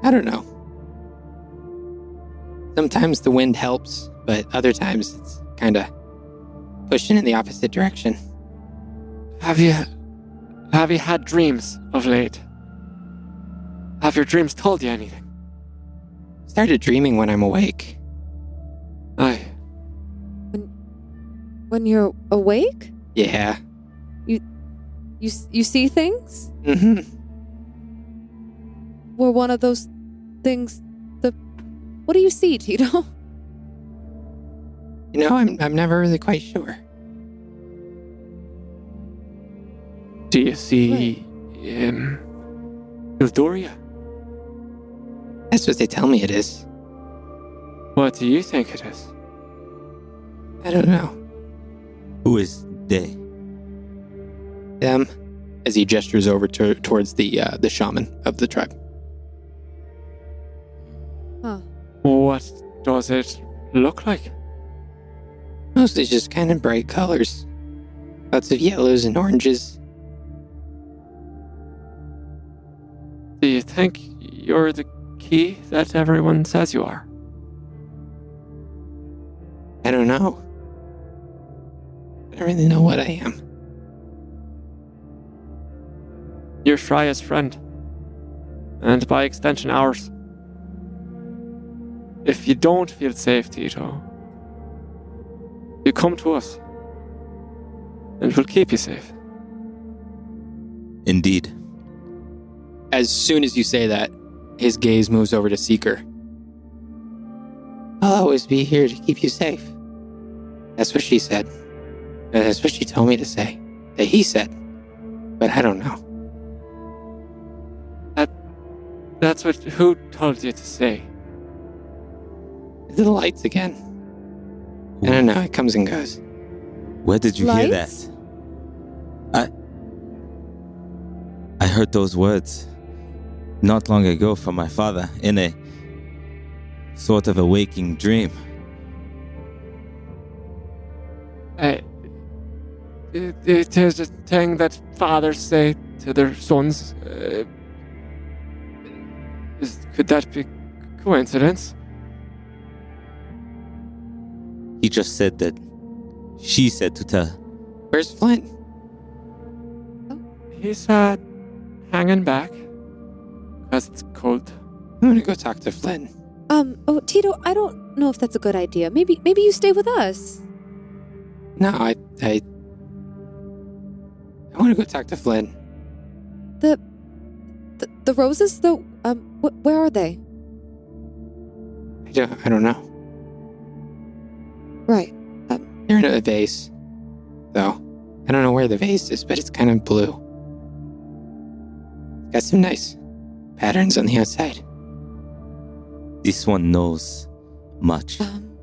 I don't know. Sometimes the wind helps, but other times it's kind of pushing in the opposite direction. Have you had dreams of late? Have your dreams told you anything? Started dreaming when I'm awake. Aye. When you're awake? Yeah. You see things? Mm-hmm. Were one of those things what do you see, Tito? You know, I'm never really quite sure. Do you see Ildoria? That's what they tell me it is. What do you think it is? I don't know. Who is they? Them, as he gestures over towards the shaman of the tribe. Huh. What does it look like? Mostly just kind of bright colors. Lots of yellows and oranges. Do you think you're the key that everyone says you are? I don't know. I don't really know what I am. You're Shreya's friend. And by extension, ours. If you don't feel safe, Tito, you come to us. And we'll keep you safe. Indeed. As soon as you say that, his gaze moves over to Seeker. I'll always be here to keep you safe. That's what she said. That's what she told me to say. That he said. But I don't know. That's what who told you to say? The lights again. I don't know, it comes and goes. Where did you hear that? Lights? I heard those words not long ago from my father in a sort of a waking dream. It is a thing that fathers say to their sons. Could that be coincidence? He just said that she said to tell. Where's Flint? He's hanging back because it's cold. I'm gonna go talk to Flint. Tito, I don't know if that's a good idea. Maybe you stay with us. No, I want to go talk to Flint. The roses, though, where are they? I don't know. Right. They're in a vase, though. I don't know where the vase is, but it's kind of blue. It's got some nice patterns on the outside. This one knows much.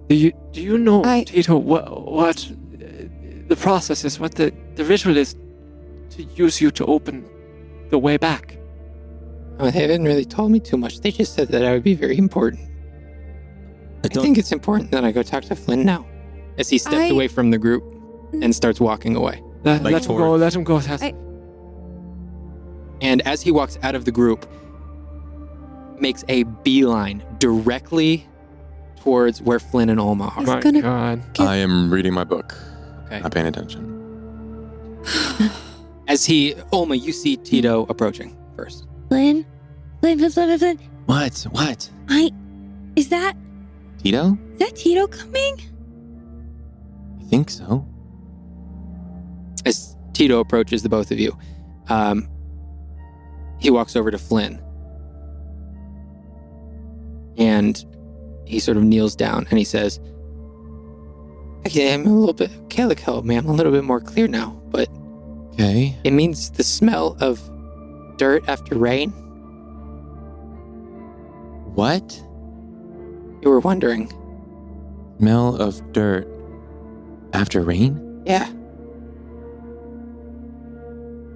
Do you know, I- Tito, what the process is, what the ritual is to use you to open the way back? Oh, they haven't really told me too much. They just said that I would be very important. I think it's important that I go talk to Flynn now. As he steps away from the group and starts walking away. Let him go. Let him go. And as he walks out of the group, makes a beeline directly towards where Flynn and Alma are. He's My gonna God. I am reading my book. Okay. Not paying attention. As Alma, you see Tito approaching first. Flynn? Flynn. What? Is that Tito? Tito coming? I think so. As Tito approaches the both of you, he walks over to Flynn. And he sort of kneels down and he says, okay, I'm a little bit, Kalik helped me. I'm a little bit more clear now, but Okay. it means the smell of dirt after rain. What? You were wondering. Smell of dirt after rain? Yeah.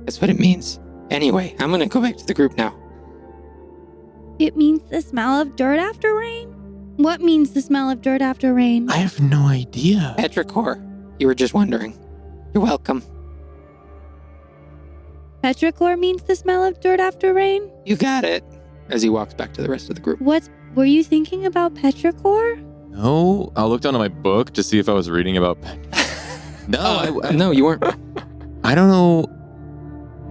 That's what it means. Anyway, I'm going to go back to the group now. It means the smell of dirt after rain? What means the smell of dirt after rain? I have no idea. Petrichor, you were just wondering. You're welcome. Petrichor means the smell of dirt after rain? You got it. As he walks back to the rest of the group. Were you thinking about petrichor? No, I looked onto my book to see if I was reading about. No, No, you weren't. I don't know.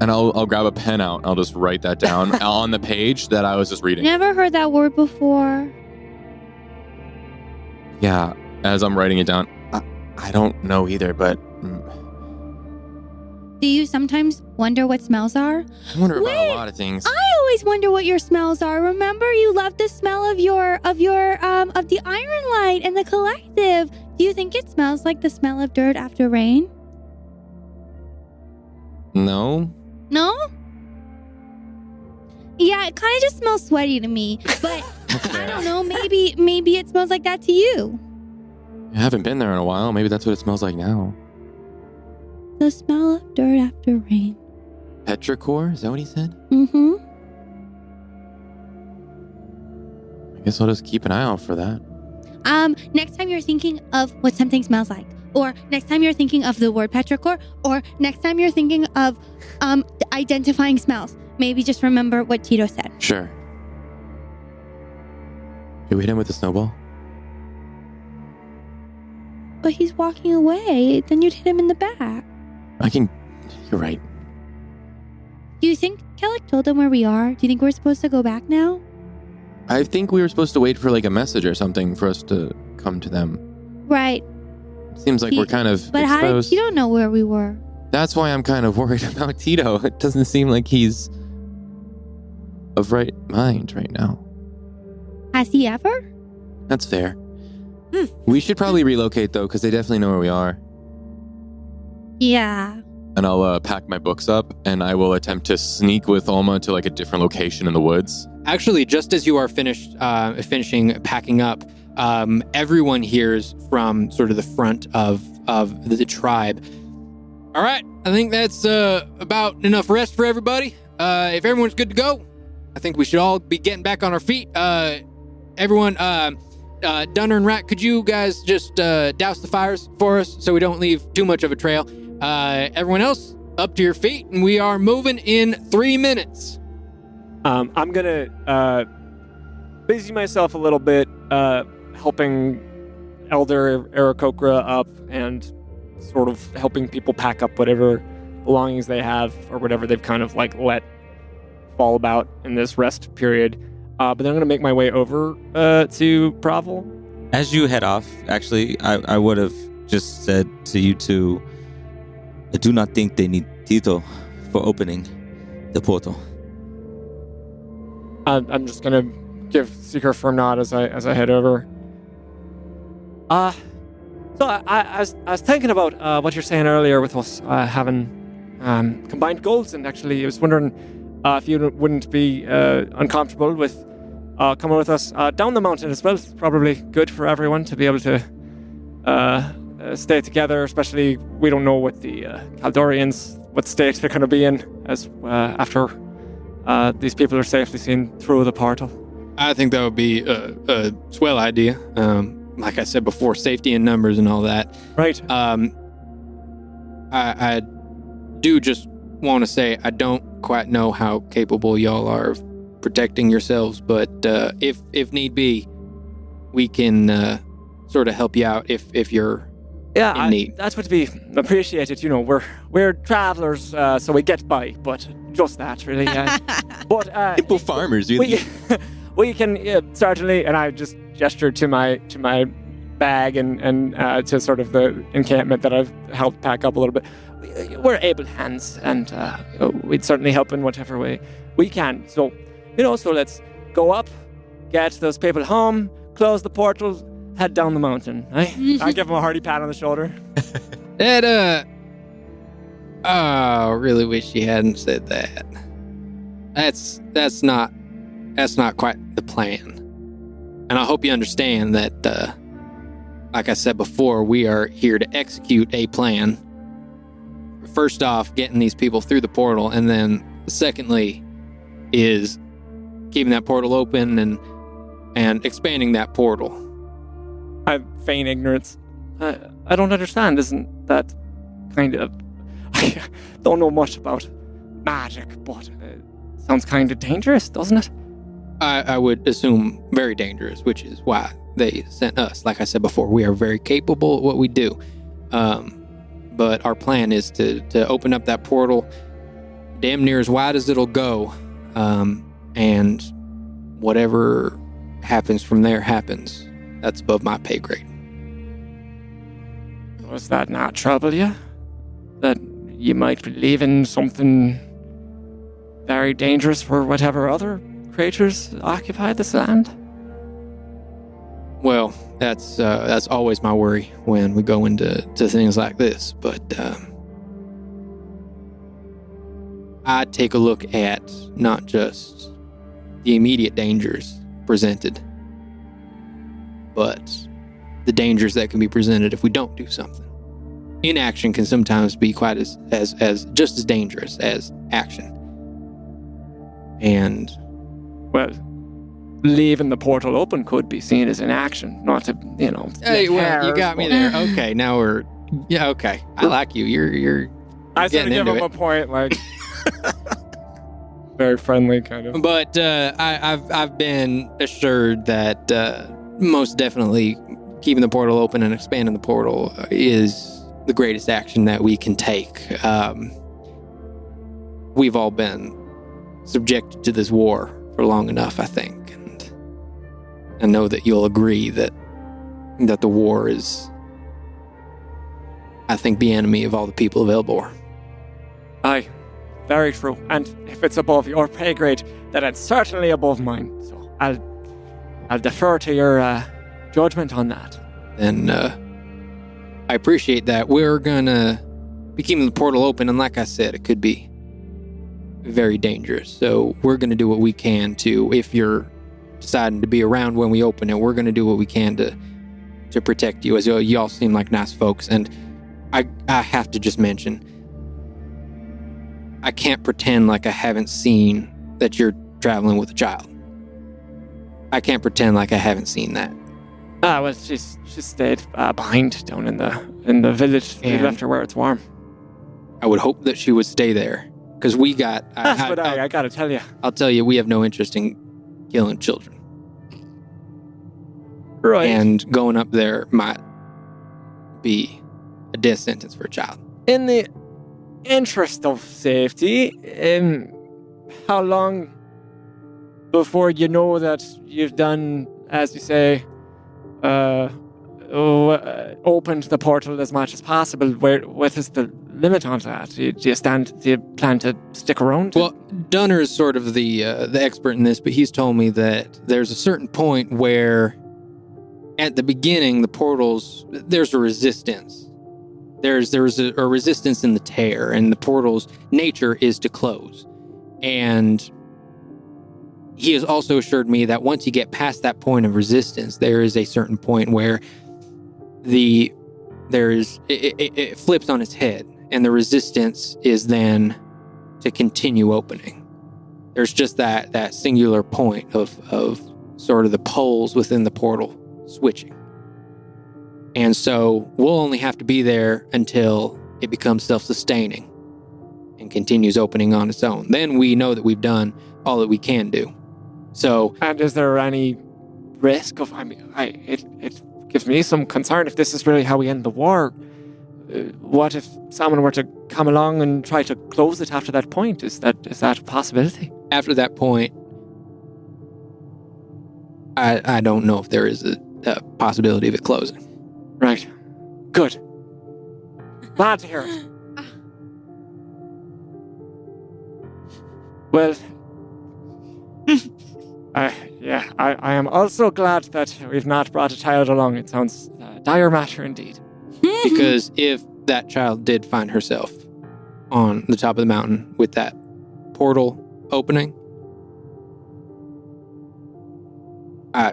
And I'll grab a pen out. I'll just write that down on the page that I was just reading. Never heard that word before. Yeah, as I'm writing it down, I don't know either, but Do you sometimes wonder what smells are? I wonder about Wait, a lot of things. I always wonder what your smells are. Remember, you love the smell of the iron light and the collective. Do you think it smells like the smell of dirt after rain? No. No? Yeah, it kind of just smells sweaty to me. But I don't know. Maybe it smells like that to you. I haven't been there in a while. Maybe that's what it smells like now. The smell of dirt after rain. Petrichor? Is that what he said? Mm-hmm. I guess I'll just keep an eye out for that. Next time you're thinking of what something smells like, or next time you're thinking of the word petrichor, or next time you're thinking of identifying smells, maybe just remember what Tito said. Sure. Should we hit him with a snowball? But he's walking away. Then you'd hit him in the back. You're right. Do you think Kellic told them where we are? Do you think we're supposed to go back now? I think we were supposed to wait for like a message or something for us to come to them. Right. Seems like we're kind of But how did exposed. Tito know where we were? That's why I'm kind of worried about Tito. It doesn't seem like he's of right mind right now. Has he ever? That's fair. We should probably relocate though, because they definitely know where we are. Yeah. And I'll pack my books up, and I will attempt to sneak with Alma to like a different location in the woods. Actually, just as you are finishing packing up, everyone hears from sort of the front of the tribe. All right, I think that's about enough rest for everybody. If everyone's good to go, I think we should all be getting back on our feet. Everyone, Dunner and Rat, could you guys just douse the fires for us so we don't leave too much of a trail? Everyone else, up to your feet, and we are moving in 3 minutes. I'm gonna busy myself a little bit, helping Elder Aarakocra up and sort of helping people pack up whatever belongings they have or whatever they've kind of like let fall about in this rest period. But then I'm gonna make my way over to Provel. As you head off, actually, I would have just said to you two, I do not think they need Tito for opening the portal. I'm just gonna give Seeker a firm nod as I head over. So I was thinking about what you're saying earlier with us having combined goals, and actually I was wondering if you wouldn't be uncomfortable with coming with us down the mountain as well. It's probably good for everyone to be able to stay together, especially we don't know what the Caldorians, what state they're going to be in as after these people are safely seen through the portal. I think that would be a swell idea. Like I said before, safety in numbers and all that. Right. I do just want to say I don't quite know how capable y'all are of protecting yourselves, but if need be, we can sort of help you out if you're in need. That's what to be appreciated. You know, we're travelers, so we get by, but just that really. But Simple farmers, really. we can certainly, and I just gestured to my bag and to sort of the encampment that I've helped pack up a little bit. We're able hands, and we'd certainly help in whatever way we can. So, so let's go up, get those people home, close the portal, head down the mountain. I give him a hearty pat on the shoulder. I really wish you hadn't said that. That's not quite the plan. And I hope you understand that, like I said before, we are here to execute a plan. First off, getting these people through the portal, and then secondly is keeping that portal open and expanding that portal. I feign ignorance. I don't understand. Isn't that kind of... I don't know much about magic, but it sounds kind of dangerous, doesn't it? I would assume very dangerous, which is why they sent us. Like I said before, we are very capable at what we do. But our plan is to open up that portal damn near as wide as it'll go. And whatever happens from there happens. That's above my pay grade. Does that not trouble you? That you might be leaving something very dangerous for whatever other creatures occupy this land? Well, that's always my worry when we go into things like this. But I take a look at not just the immediate dangers presented, but the dangers that can be presented if we don't do something. Inaction can sometimes be quite as just as dangerous as action. And well, leaving the portal open could be seen as inaction, not to, Hey, well, you got me there. Okay, now okay. I like you. You're I sort of give him a point, like very friendly kind of. But I've been assured that most definitely keeping the portal open and expanding the portal is the greatest action that we can take. We've all been subjected to this war for long enough, I think, and I know that you'll agree that the war is, I think, the enemy of all the people of Elbor. Aye, very true. And if it's above your pay grade, then it's certainly above mine. So I'll defer to your judgment on that. And I appreciate that. We're gonna be keeping the portal open, and like I said, it could be very dangerous. So we're gonna do what we can to, if you're deciding to be around when we open it, we're gonna do what we can to protect you, as y'all seem like nice folks. And I have to just mention, I can't pretend like I haven't seen that you're traveling with a child. I can't pretend like I haven't seen that. Well, she stayed behind down in the village. We left her where it's warm. I would hope that she would stay there, because we got... But I gotta tell you. I'll tell you, we have no interest in killing children. Right. And going up there might be a death sentence for a child. In the interest of safety, how long before you know that you've done, as you say, opened the portal as much as possible? What is the limit on that? Do you plan to stick around? Well, Dunner is sort of the expert in this, but he's told me that there's a certain point where, at the beginning, the portals, there's a resistance. There's a resistance in the tear, and the portal's nature is to close. And he has also assured me that once you get past that point of resistance, there is a certain point where it flips on its head, and the resistance is then to continue opening. There's just that singular point of sort of the poles within the portal switching. And so we'll only have to be there until it becomes self-sustaining and continues opening on its own. Then we know that we've done all that we can do. So, And is there any risk of? It gives me some concern if this is really how we end the war. What if someone were to come along and try to close it after that point? Is that a possibility? after that point, I don't know if there is a possibility of it closing. Right. Good. Glad to hear it. Well, I am also glad that we've not brought a child along. It sounds dire matter indeed. Because if that child did find herself on the top of the mountain with that portal opening, I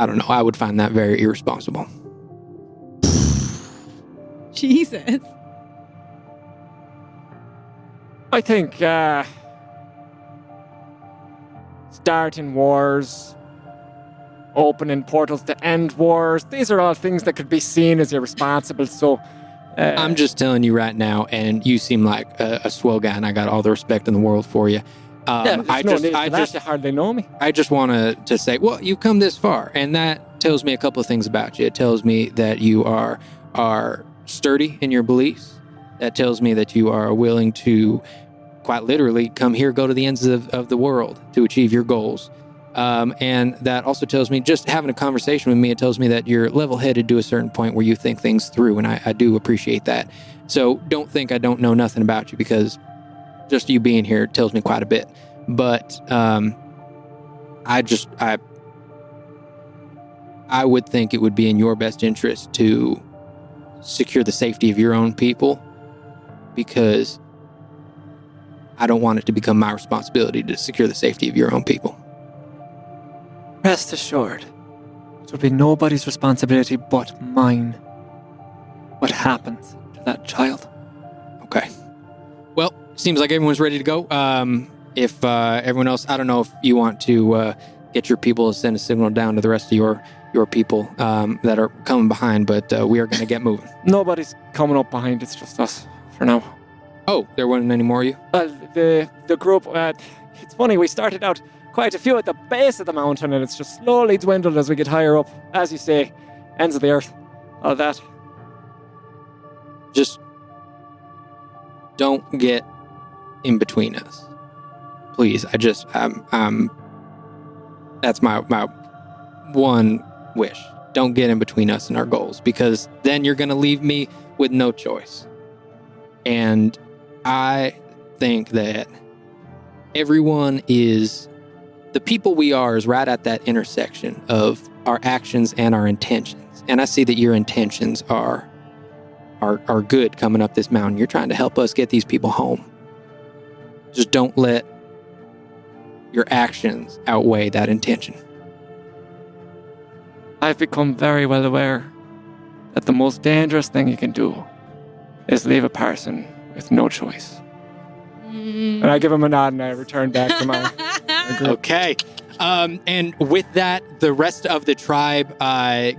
don't know. I would find that very irresponsible. Jesus. I think starting wars, opening portals to end wars, these are all things that could be seen as irresponsible. So I'm just telling you right now, and you seem like a swell guy, and I got all the respect in the world for you. You hardly know me. I just want to say, well, you've come this far, and that tells me a couple of things about you. It tells me that you are sturdy in your beliefs. That tells me that you are willing to, quite literally, come here, go to the ends of the world to achieve your goals. And that also tells me, just having a conversation with me, it tells me that you're level-headed to a certain point where you think things through, and I do appreciate that. So don't think I don't know nothing about you, because just you being here tells me quite a bit. But I would think it would be in your best interest to secure the safety of your own people, because I don't want it to become my responsibility to secure the safety of your own people. Rest assured, it will be nobody's responsibility but mine what happens to that child. Okay. Well, seems like everyone's ready to go. If everyone else, I don't know if you want to get your people to send a signal down to the rest of your people that are coming behind, but we are going to get moving. Nobody's coming up behind, it's just us for now. Oh, there weren't any more of you? The group, it's funny, we started out quite a few at the base of the mountain, and it's just slowly dwindled as we get higher up. As you say, ends of the earth, all that. Just don't get in between us, please. That's my one wish. Don't get in between us and our goals, because then you're going to leave me with no choice. And I think that everyone is, the people we are is right at that intersection of our actions and our intentions. And I see that your intentions are good coming up this mountain. You're trying to help us get these people home. Just don't let your actions outweigh that intention. I've become very well aware that the most dangerous thing you can do is leave a person with no choice. And I give him a nod and I return back to my group. Okay. And with that, the rest of the tribe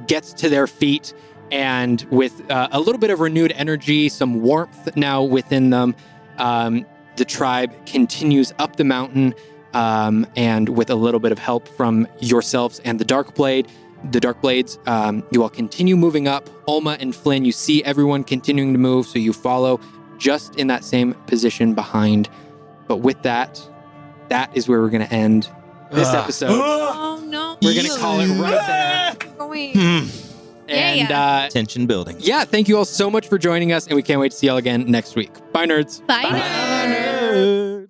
gets to their feet, and with a little bit of renewed energy, some warmth now within them, the tribe continues up the mountain, and with a little bit of help from yourselves and the Darkblades, you all continue moving up. Ulma and Flynn, you see everyone continuing to move, so you follow just in that same position behind. But with that is where we're going to end this episode. Oh, no. We're going to call it right there. And Tension building. yeah, thank you all so much for joining us, and we can't wait to see y'all again next week. Bye, nerds. Bye.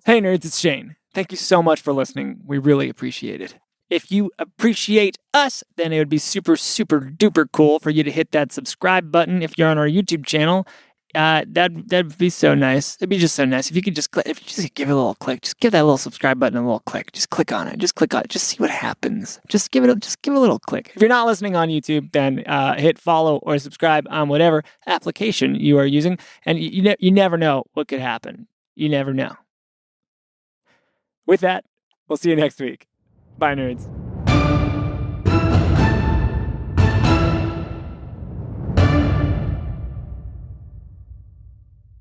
Hey nerds, it's Shane. Thank you so much for listening. We really appreciate it. If you appreciate us, then it would be super, super duper cool for you to hit that subscribe button if you're on our YouTube channel. that'd be so nice. It'd be just so nice if you could just click, if you just give it a little click, just give that little subscribe button a little click. Just click on it. Just click on it. Just see what happens. Just give it a little click. If you're not listening on YouTube, then hit follow or subscribe on whatever application you are using, and you never know what could happen. You never know. With that, we'll see you next week. Bye, nerds.